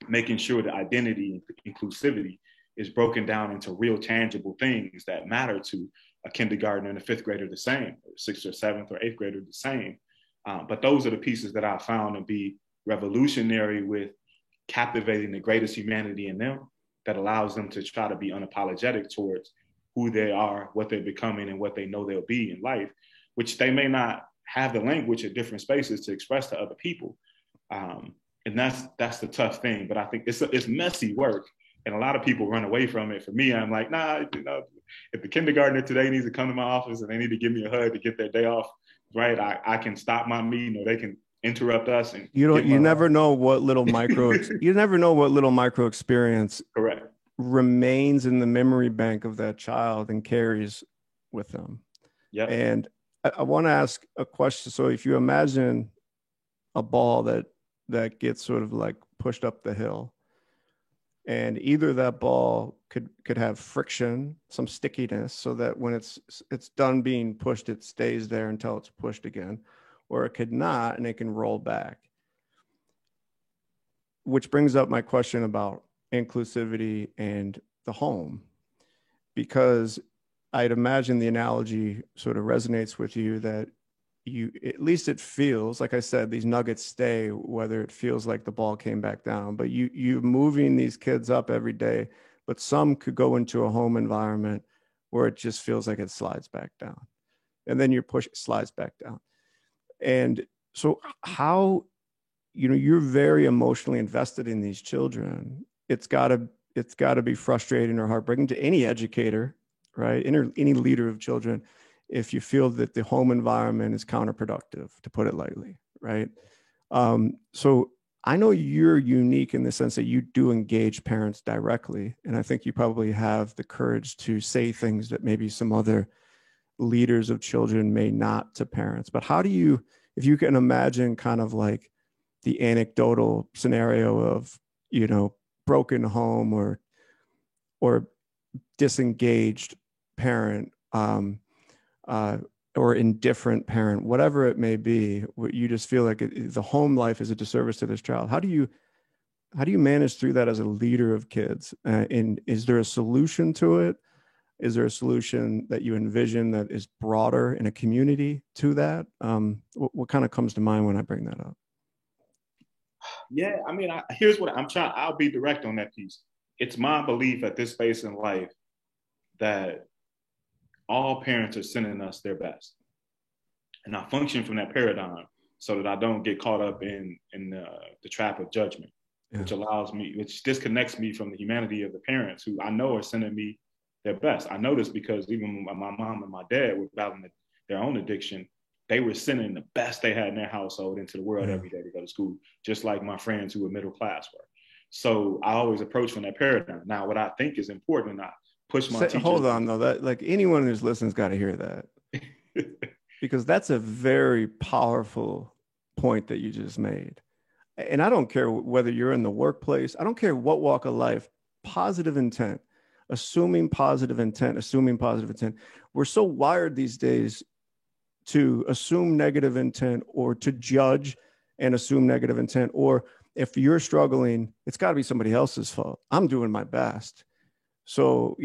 making sure that identity and inclusivity is broken down into real tangible things that matter to a kindergartner and a 5th grader the same, or 6th or 7th or 8th grader the same. But those are the pieces that I found to be revolutionary with captivating the greatest humanity in them that allows them to try to be unapologetic towards who they are, what they're becoming, and what they know they'll be in life, which they may not have the language at different spaces to express to other people. And that's the tough thing. But I think it's messy work, and a lot of people run away from it. For me, I'm like, nah, you know, if the kindergartner today needs to come to my office and they need to give me a hug to get their day off, right, I can stop my meeting, or they can interrupt us. And you never know what little micro experience correct remains in the memory bank of that child and carries with them. Yeah. And I want to ask a question. So if you imagine a ball that gets sort of like pushed up the hill, and either that ball could have friction, some stickiness, so that when it's done being pushed, it stays there until it's pushed again, or it could not, and it can roll back. Which brings up my question about inclusivity and the home, because I'd imagine the analogy sort of resonates with you, that you, at least it feels, like I said, these nuggets stay, whether it feels like the ball came back down, but you're moving these kids up every day, but some could go into a home environment where it just feels like it slides back down, and then slides back down. And so how, you're very emotionally invested in these children. It's gotta be frustrating or heartbreaking to any educator, right? Any leader of children, if you feel that the home environment is counterproductive, to put it lightly, right? So I know you're unique in the sense that you do engage parents directly. And I think you probably have the courage to say things that maybe some other leaders of children may not to parents. But how do you, if you can imagine kind of like the anecdotal scenario of, broken home or disengaged parent, or indifferent parent, whatever it may be, you just feel like the home life is a disservice to this child. How do you manage through that as a leader of kids? And is there a solution to it? Is there a solution that you envision that is broader in a community to that? What kind of comes to mind when I bring that up? Yeah, I mean, here's what I'm trying. I'll be direct on that piece. It's my belief at this phase in life that all parents are sending us their best, and I function from that paradigm so that I don't get caught up in the trap of judgment, which disconnects me from the humanity of the parents who I know are sending me their best. I know this because even when my mom and my dad were battling their own addiction, they were sending the best they had in their household into the world every day to go to school, just like my friends who were middle class were. So I always approach from that paradigm. Now, what I think is important, and I push my teachers. Hold on, though. That, like, anyone who's listening's got to hear that, because that's a very powerful point that you just made. And I don't care whether you're in the workplace. I don't care what walk of life. Positive intent, assuming positive intent. We're so wired these days to assume negative intent, or to judge and assume negative intent, or if you're struggling, it's got to be somebody else's fault. I'm doing my best. So,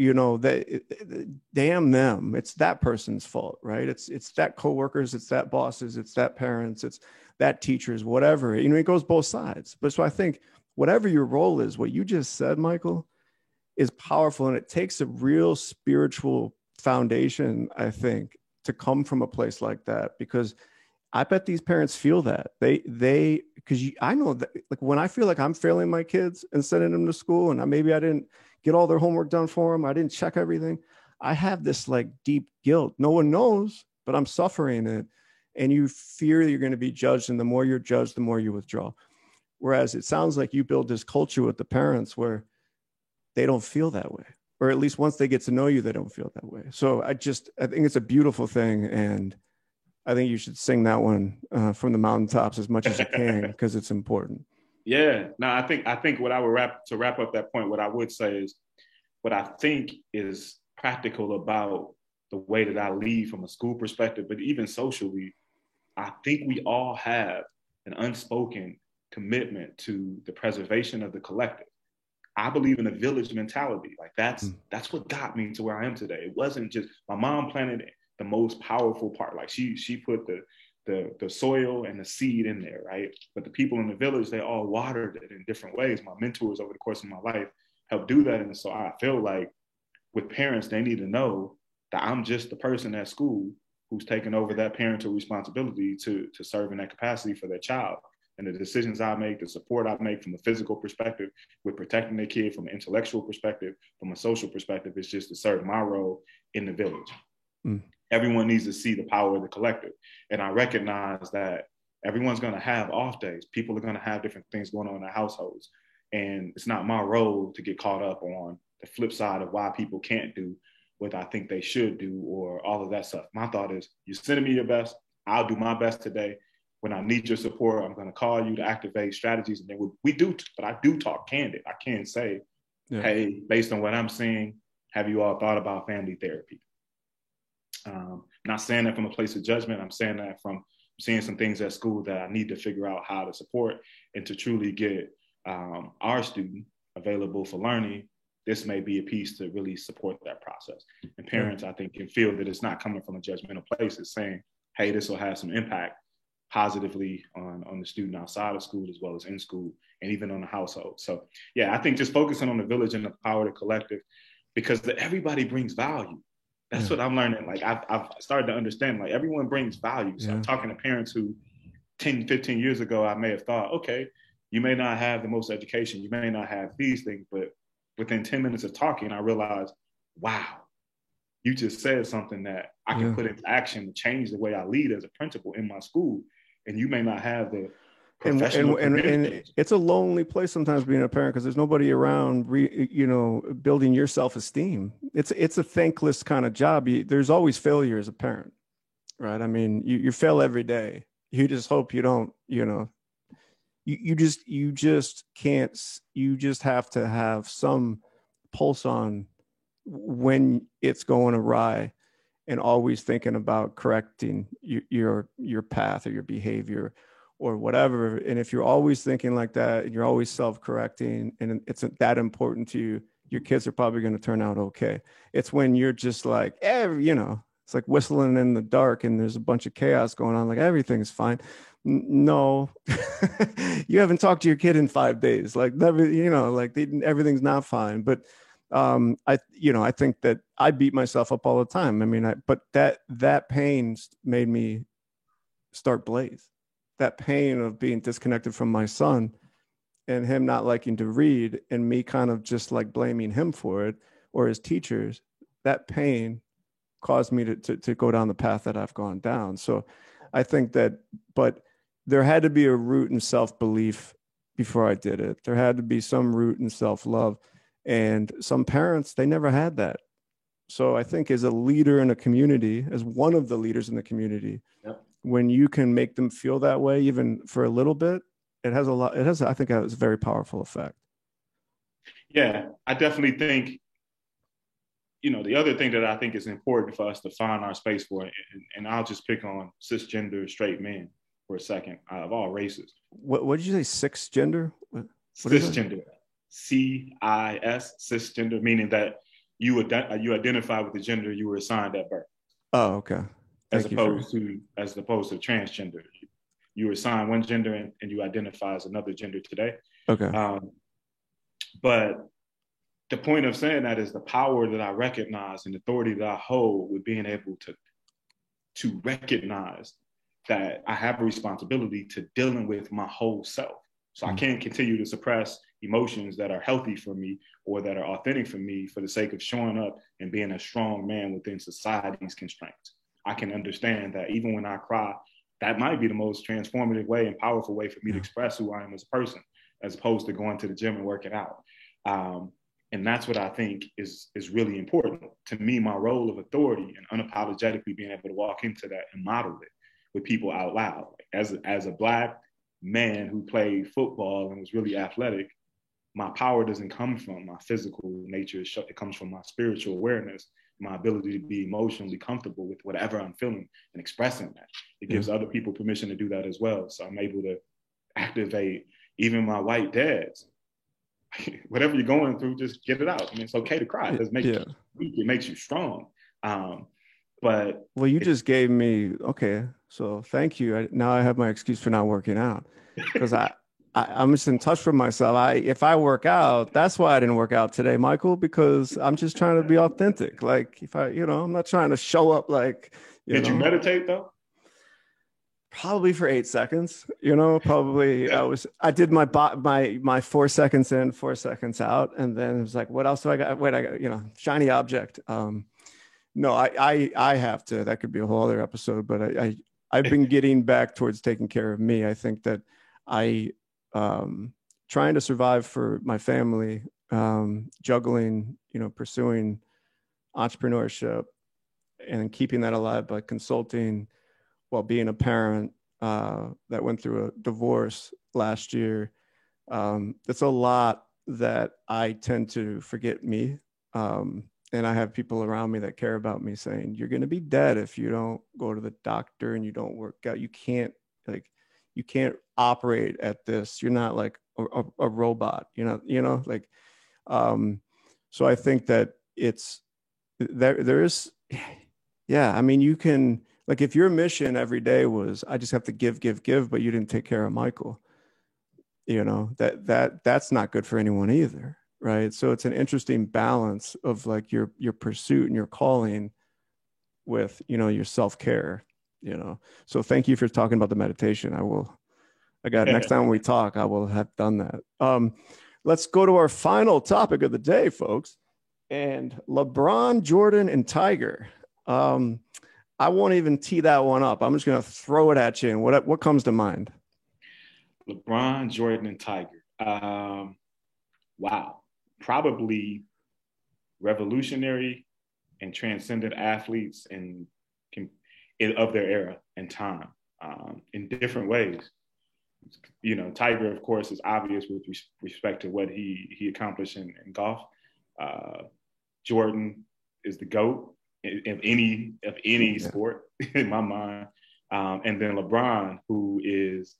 damn them. It's that person's fault, right? It's that coworkers, it's that bosses, it's that parents, it's that teachers, whatever. It goes both sides. But so I think whatever your role is, what you just said, Michael, is powerful. And it takes a real spiritual foundation, I think, to come from a place like that, because I bet these parents feel that because I know that, like, when I feel like I'm failing my kids and sending them to school, and maybe I didn't get all their homework done for them, I didn't check everything, I have this like deep guilt. No one knows, but I'm suffering it. And you fear you're going to be judged. And the more you're judged, the more you withdraw. Whereas it sounds like you build this culture with the parents where they don't feel that way. Or at least once they get to know you, they don't feel that way. So I think it's a beautiful thing. And I think you should sing that one from the mountaintops as much as you can, because it's important. Yeah. No, I think what I would wrap up that point, what I would say is what I think is practical about the way that I lead from a school perspective, but even socially, I think we all have an unspoken commitment to the preservation of the collective. I believe in a village mentality. Like that's what got me to where I am today. It wasn't just my mom planted the most powerful part. Like she put the soil and the seed in there, right? But the people in the village, they all watered it in different ways. My mentors over the course of my life helped do that. And so I feel like with parents, they need to know that I'm just the person at school who's taken over that parental responsibility to serve in that capacity for their child. And the decisions I make, the support I make from a physical perspective, with protecting their kid, from an intellectual perspective, from a social perspective, is just to serve my role in the village. Everyone needs to see the power of the collective. And I recognize that everyone's going to have off days. People are going to have different things going on in their households. And it's not my role to get caught up on the flip side of why people can't do what I think they should do or all of that stuff. My thought is, you're sending me your best. I'll do my best today. When I need your support, I'm going to call you to activate strategies. And then we do, but I do talk candid. I can't say, hey, based on what I'm seeing, have you all thought about family therapy? Not saying that from a place of judgment. I'm saying that from seeing some things at school that I need to figure out how to support and to truly get our student available for learning. This may be a piece to really support that process. And parents, I think, can feel that it's not coming from a judgmental place. It's saying, hey, this will have some impact positively on the student outside of school as well as in school and even on the household. So yeah, I think just focusing on the village and the power of the collective, because everybody brings value. That's what I'm learning. Like I've started to understand, like everyone brings value. So I'm talking to parents who 10, 15 years ago, I may have thought, okay, you may not have the most education, you may not have these things, but within 10 minutes of talking, I realized, wow, you just said something that I can put into action to change the way I lead as a principal in my school. And you may not have the professional and it's a lonely place sometimes being a parent, because there's nobody around, building your self-esteem. It's a thankless kind of job. There's always failure as a parent, right? I mean, you fail every day. You just hope you don't, you just can't, you just have to have some pulse on when it's going awry, and always thinking about correcting your path or your behavior or whatever. And if you're always thinking like that and you're always self-correcting and it's that important to you, your kids are probably going to turn out okay. It's when you're just like, it's like whistling in the dark and there's a bunch of chaos going on, like everything's fine. No, you haven't talked to your kid in 5 days. Like, everything's not fine. But I think that I beat myself up all the time. I mean, but that pain made me start Blaze. That pain of being disconnected from my son and him not liking to read and me kind of just like blaming him for it or his teachers, that pain caused me to go down the path that I've gone down. So I think but there had to be a root in self-belief before I did it. There had to be some root in self-love. And some parents, they never had that. So I think as a leader in a community, as one of the leaders in the community, when you can make them feel that way, even for a little bit, I think it has a very powerful effect. Yeah, I definitely think, the other thing that I think is important for us to find our space for, and I'll just pick on cisgender straight men for a second, of all races. What did you say, cisgender? Cisgender. CIS, cisgender, meaning that you identify with the gender you were assigned at birth. Oh, okay. As opposed to transgender. You were assigned one gender and you identify as another gender today. Okay. But the point of saying that is the power that I recognize and the authority that I hold with being able to recognize that I have a responsibility to dealing with my whole self. So I can't continue to suppress emotions that are healthy for me or that are authentic for me for the sake of showing up and being a strong man within society's constraints. I can understand that even when I cry, that might be the most transformative way and powerful way for me to express who I am as a person, as opposed to going to the gym and working out. And that's what I think is really important. To me, my role of authority and unapologetically being able to walk into that and model it with people out loud. As a Black man who played football and was really athletic, my power doesn't come from my physical nature. It comes from my spiritual awareness, my ability to be emotionally comfortable with whatever I'm feeling and expressing that. It gives other people permission to do that as well. So I'm able to activate even my white dads. Whatever you're going through, just get it out. I mean, it's okay to cry. It doesn't make you weak. It makes you strong. But you just gave me, okay, so thank you. Now I have my excuse for not working out, because I'm just in touch with myself. If I work out, that's why I didn't work out today, Michael, because I'm just trying to be authentic. Like if I'm not trying to show up like, Did you meditate though? Probably for 8 seconds, probably I did my 4 seconds in, 4 seconds out. And then it was like, what else do I got? Wait, I got, shiny object. No, I have to, that could be a whole other episode, but I've been getting back towards taking care of me. I think that trying to survive for my family, juggling, pursuing entrepreneurship and keeping that alive by consulting while being a parent that went through a divorce last year. It's a lot that I tend to forget me. And I have people around me that care about me saying, you're going to be dead if you don't go to the doctor and you don't work out. You can't operate at this. You're not like a robot, so I think that there is, I mean, you can, like, if your mission every day was, I just have to give, but you didn't take care of Michael, that's not good for anyone either. Right. So it's an interesting balance of like your pursuit and your calling with, your self-care, So thank you for talking about the meditation. Next time we talk, I will have done that. Let's go to our final topic of the day, folks. And LeBron, Jordan, and Tiger. I won't even tee that one up. I'm just going to throw it at you. And what comes to mind? LeBron, Jordan, and Tiger. Wow. Probably revolutionary and transcendent athletes of their era and time in different ways. Tiger, of course, is obvious with respect to what he accomplished in golf. Jordan is the GOAT of any sport in my mind. And then LeBron, who is,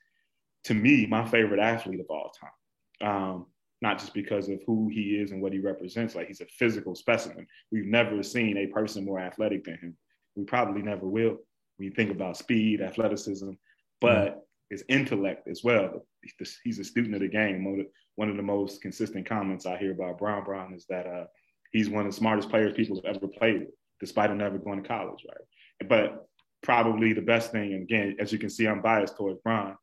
to me, my favorite athlete of all time. Not just because of who he is and what he represents. Like, he's a physical specimen. We've never seen a person more athletic than him. We probably never will when you think about speed, athleticism, but his intellect as well. He's a student of the game. One of the most consistent comments I hear about Bron is that he's one of the smartest players people have ever played with, despite him never going to college, right? But probably the best thing, and again, as you can see, I'm biased towards Bron.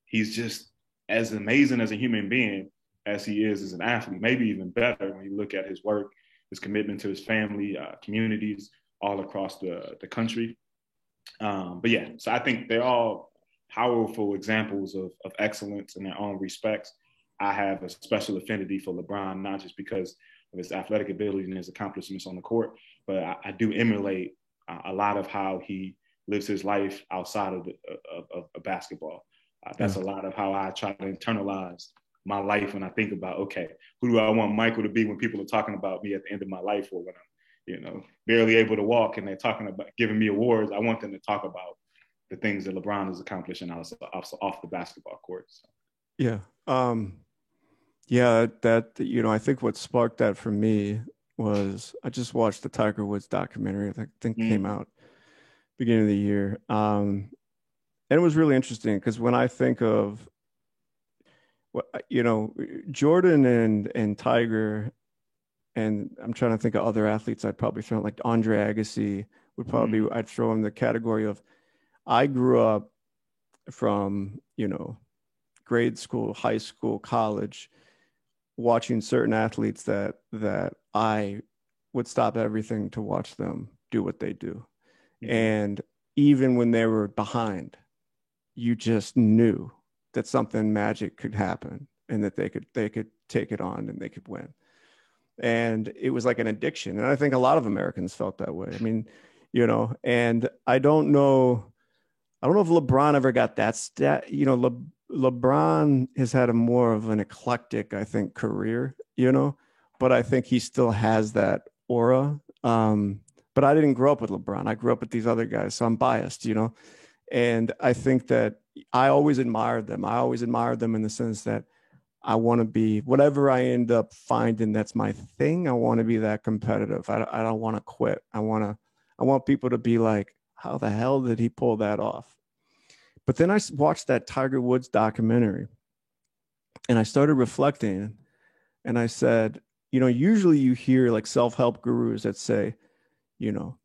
He's just as amazing as a human being as he is as an athlete, maybe even better when you look at his work, his commitment to his family, communities all across the country. But yeah, so I think they're all powerful examples of excellence in their own respects. I have a special affinity for LeBron, not just because of his athletic ability and his accomplishments on the court, but I do emulate a lot of how he lives his life outside of basketball. That's a lot of how I try to internalize my life when I think about, okay, who do I want Michael to be when people are talking about me at the end of my life, or when I'm, barely able to walk and they're talking about giving me awards. I want them to talk about the things that LeBron is accomplishing off the basketball court. So. Yeah. I think what sparked that for me was I just watched the Tiger Woods documentary. I think came out beginning of the year. And it was really interesting because when I think of, Jordan and Tiger, and I'm trying to think of other athletes I'd probably throw, like Andre Agassi would probably, I'd throw in the category of, I grew up from, grade school, high school, college, watching certain athletes that I would stop everything to watch them do what they do. Mm-hmm. And even when they were behind, you just knew that something magic could happen and that they could take it on and they could win. And it was like an addiction. And I think a lot of Americans felt that way. I mean, you know, and I don't know if LeBron ever got that stat. You know, LeBron has had a more of an eclectic, I think, career, you know, but I think he still has that aura. But I didn't grow up with LeBron. I grew up with these other guys, so I'm biased, you know. And I think that I always admired them. I always admired them in the sense that I want to be, whatever I end up finding that's my thing, I want to be that competitive. I don't want to quit. I want people to be like, how the hell did he pull that off? But then I watched that Tiger Woods documentary and I started reflecting, and I said, you know, usually you hear like self-help gurus that say, you know,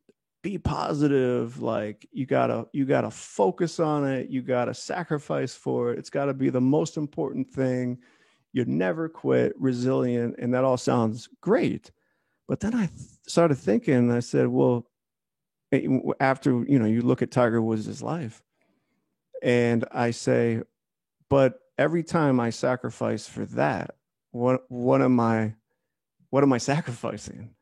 be positive, like you gotta focus on it, you gotta sacrifice for it, it's gotta be the most important thing, you never quit, resilient, and that all sounds great. But then I started thinking, and I said, well, after, you know, you look at Tiger Woods' life, and I say, but every time I sacrifice for that, what am I sacrificing?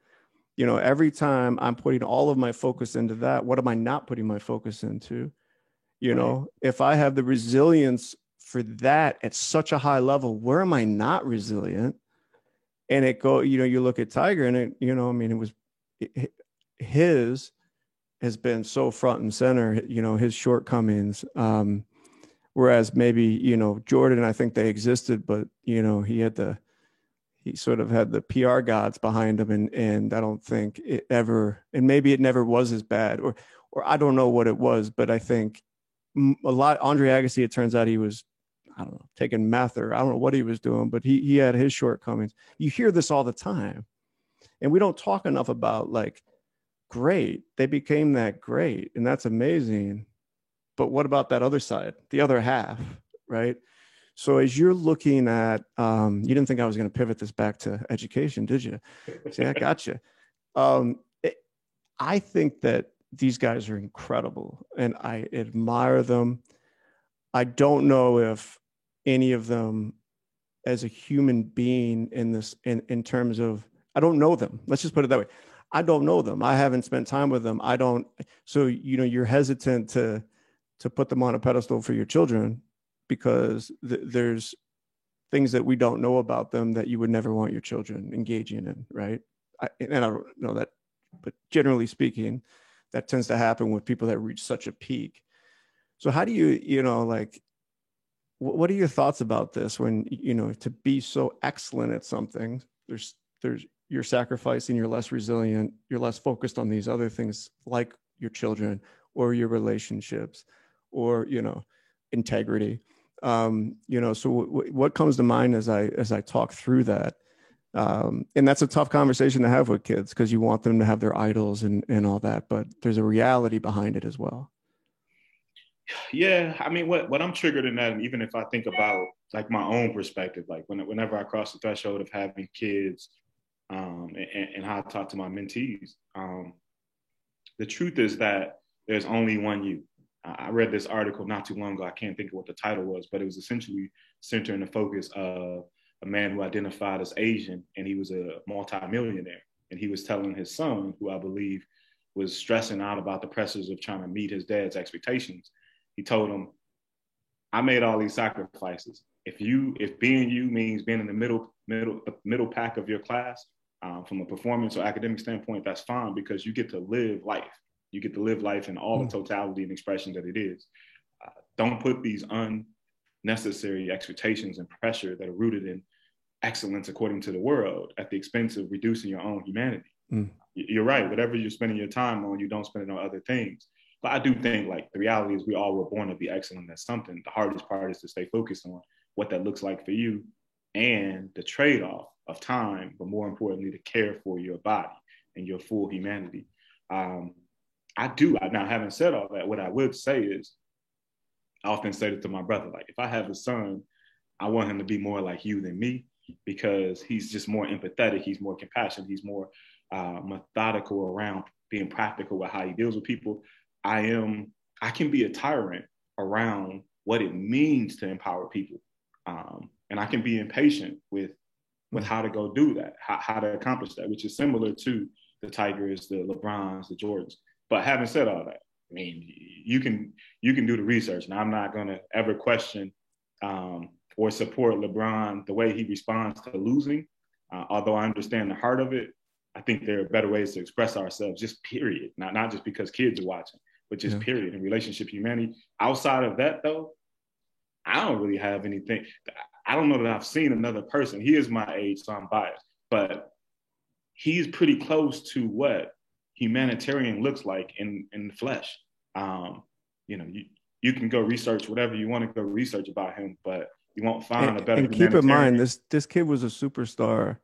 You know, every time I'm putting all of my focus into that, what am I not putting my focus into? You know, if I have the resilience for that at such a high level, where am I not resilient? And you know, you look at Tiger and it, you know, I mean, his has been so front and center, you know, his shortcomings. Whereas maybe, you know, Jordan, I think they existed, but, you know, he sort of had the PR gods behind him, and I don't think it ever, and maybe it never was as bad, or I don't know what it was, but I think Andre Agassi, it turns out he was, I don't know, taking meth, or I don't know what he was doing, but he had his shortcomings. You hear this all the time, and we don't talk enough about, like, great, they became that great, and that's amazing, but what about that other side, the other half, right? So as you're looking at, you didn't think I was going to pivot this back to education, did you? See, I got you. I think that these guys are incredible, and I admire them. I don't know if any of them, as a human being, in terms of, I don't know them. Let's just put it that way. I don't know them. I haven't spent time with them. So, you know, you're hesitant to put them on a pedestal for your children, because there's things that we don't know about them that you would never want your children engaging in, right? And I don't know that, but generally speaking, that tends to happen with people that reach such a peak. So how do you know, like, what are your thoughts about this when, you know, to be so excellent at something, there's you're sacrificing, you're less resilient, you're less focused on these other things like your children or your relationships or, you know, integrity. You know, so what comes to mind as I talk through that? And that's a tough conversation to have with kids, because you want them to have their idols and all that, but there's a reality behind it as well. Yeah, I mean, what I'm triggered in that, and even if I think about like my own perspective, like whenever I cross the threshold of having kids, and how I talk to my mentees, the truth is that there's only one you. I read this article not too long ago. I can't think of what the title was, but it was essentially centering the focus of a man who identified as Asian, and he was a multimillionaire. And he was telling his son, who I believe was stressing out about the pressures of trying to meet his dad's expectations. He told him, I made all these sacrifices. If being you means being in the middle pack of your class, from a performance or academic standpoint, that's fine, because you get to live life. You get to live life in all the totality and expression that it is. Don't put these unnecessary expectations and pressure that are rooted in excellence according to the world at the expense of reducing your own humanity. You're right. Whatever you're spending your time on, you don't spend it on other things. But I do think, like, the reality is we all were born to be excellent at something. The hardest part is to stay focused on what that looks like for you and the trade-off of time, but more importantly, to care for your body and your full humanity. Now, having said all that, what I would say is, I often say it to my brother, like, if I have a son I want him to be more like you than me, because he's just more empathetic. He's more compassionate. He's more methodical around being practical with how he deals with people. I can be a tyrant around what it means to empower people. And I can be impatient with how to go do that, how to accomplish that, which is similar to the Tigers, the LeBrons, the Jordans. But having said all that, I mean, you can do the research, and I'm not going to ever question or support LeBron the way he responds to losing. Although I understand the heart of it, I think there are better ways to express ourselves, just period. Not just because kids are watching, but just period, in relationship, humanity. Outside of that, though, I don't really have anything. I don't know that I've seen another person. He is my age, so I'm biased, but he's pretty close to what humanitarian looks like in the flesh. You can go research whatever you want to go research about him, but you won't find a better. And keep in mind, this kid was a superstar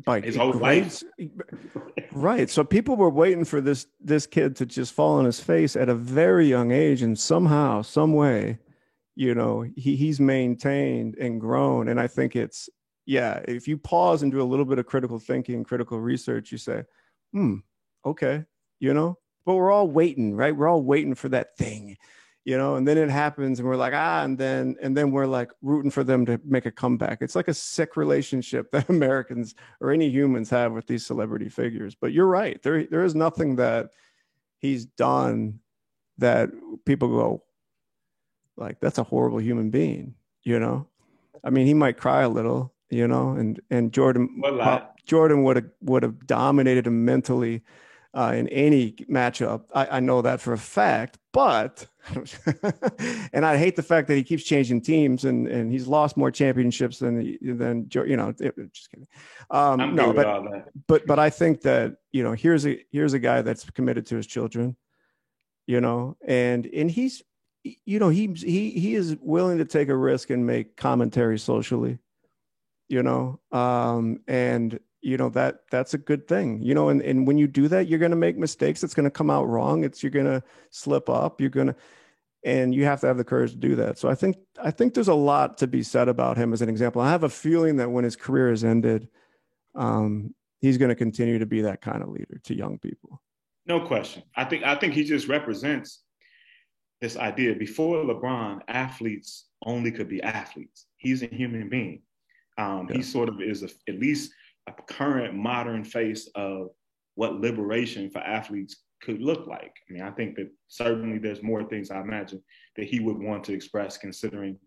by his whole life. Right. So people were waiting for this kid to just fall on his face at a very young age, and somehow, some way, he's maintained and grown. And I think if you pause and do a little bit of critical thinking, critical research, you say, okay, but we're all waiting, right? We're all waiting for that thing, and then it happens and we're like, and then we're like rooting for them to make a comeback. It's like a sick relationship that Americans or any humans have with these celebrity figures. But you're right. There is nothing that he's done that people go like, that's a horrible human being, I mean, he might cry a little, and Jordan would have dominated him mentally in any matchup. I know that for a fact, but and I hate the fact that he keeps changing teams and he's lost more championships than just kidding. But I think that here's a guy that's committed to his children, and he's he is willing to take a risk and make commentary socially, and that's a good thing, and when you do that, you're going to make mistakes. It's going to come out wrong. You're going to slip up. And you have to have the courage to do that. So I think there's a lot to be said about him as an example. I have a feeling that when his career is ended, he's going to continue to be that kind of leader to young people. No question. I think he just represents this idea. Before LeBron, athletes only could be athletes. He's a human being. He sort of is at least a current modern face of what liberation for athletes could look like. I mean, I think that certainly there's more things I imagine that he would want to express, considering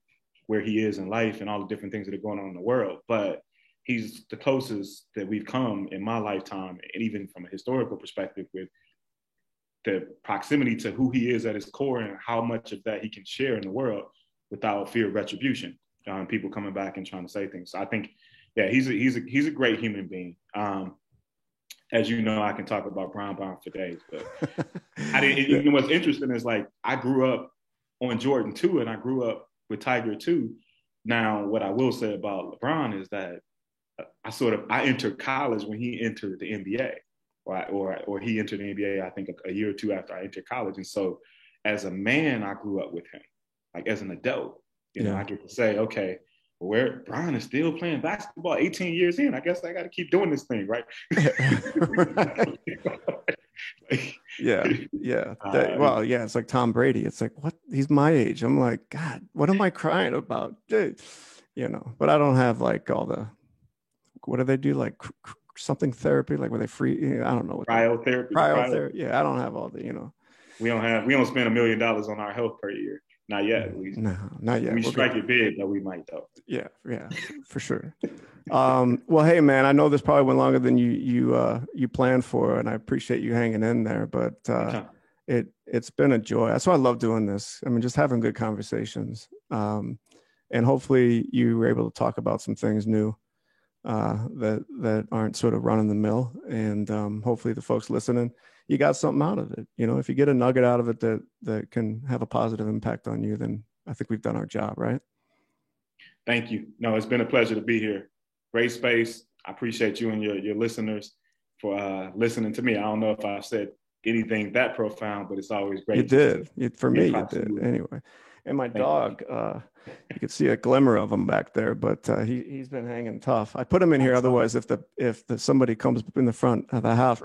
where he is in life and all the different things that are going on in the world. But he's the closest that we've come in my lifetime, and even from a historical perspective, with the proximity to who he is at his core and how much of that he can share in the world without fear of retribution. People coming back and trying to say things. So I think, he's a great human being. As you know, I can talk about Brown for days, but what's interesting is, like, I grew up on Jordan too, and I grew up with Tiger too. Now, what I will say about LeBron is that I entered college when he entered the NBA, or he entered the NBA, I think a year or two after I entered college. And so as a man, I grew up with him. Like, as an adult, I get to say, okay, where Brian is still playing basketball 18 years in, I guess I got to keep doing this thing, right? It's like Tom Brady. It's like, what? He's my age. I'm like, God, what am I crying about? Dude, but I don't have like all the, what do they do? Like something therapy, like where they free, I don't know. Cryotherapy. Yeah. I don't have all the, we don't spend $1 million on our health per year. Not yet, at least. No, not yet. We strike it big, though, we might, though. Yeah, for sure. Well, hey, man, I know this probably went longer than you planned for, and I appreciate you hanging in there. But it's been a joy. That's why I love doing this. I mean, just having good conversations, and hopefully you were able to talk about some things new that aren't sort of run in the mill, and hopefully the folks listening, you got something out of it. If you get a nugget out of it that can have a positive impact on you, then I think we've done our job, right? Thank you. No, it's been a pleasure to be here. Great space. I appreciate you and your listeners for listening to me. I don't know if I said anything that profound, but it's always great. You did. For me, you did. Anyway. And my dog, you could see a glimmer of him back there, but he's been hanging tough. I put him in here. Otherwise, if somebody comes up in the front of the house,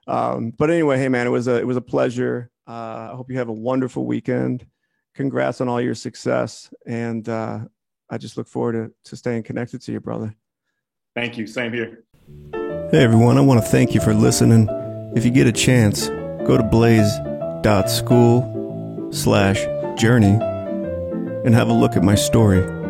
but anyway, hey man, it was a pleasure. I hope you have a wonderful weekend. Congrats on all your success. And I just look forward to staying connected to you, brother. Thank you. Same here. Hey everyone, I want to thank you for listening. If you get a chance, go to blaze.school/journey and have a look at my story.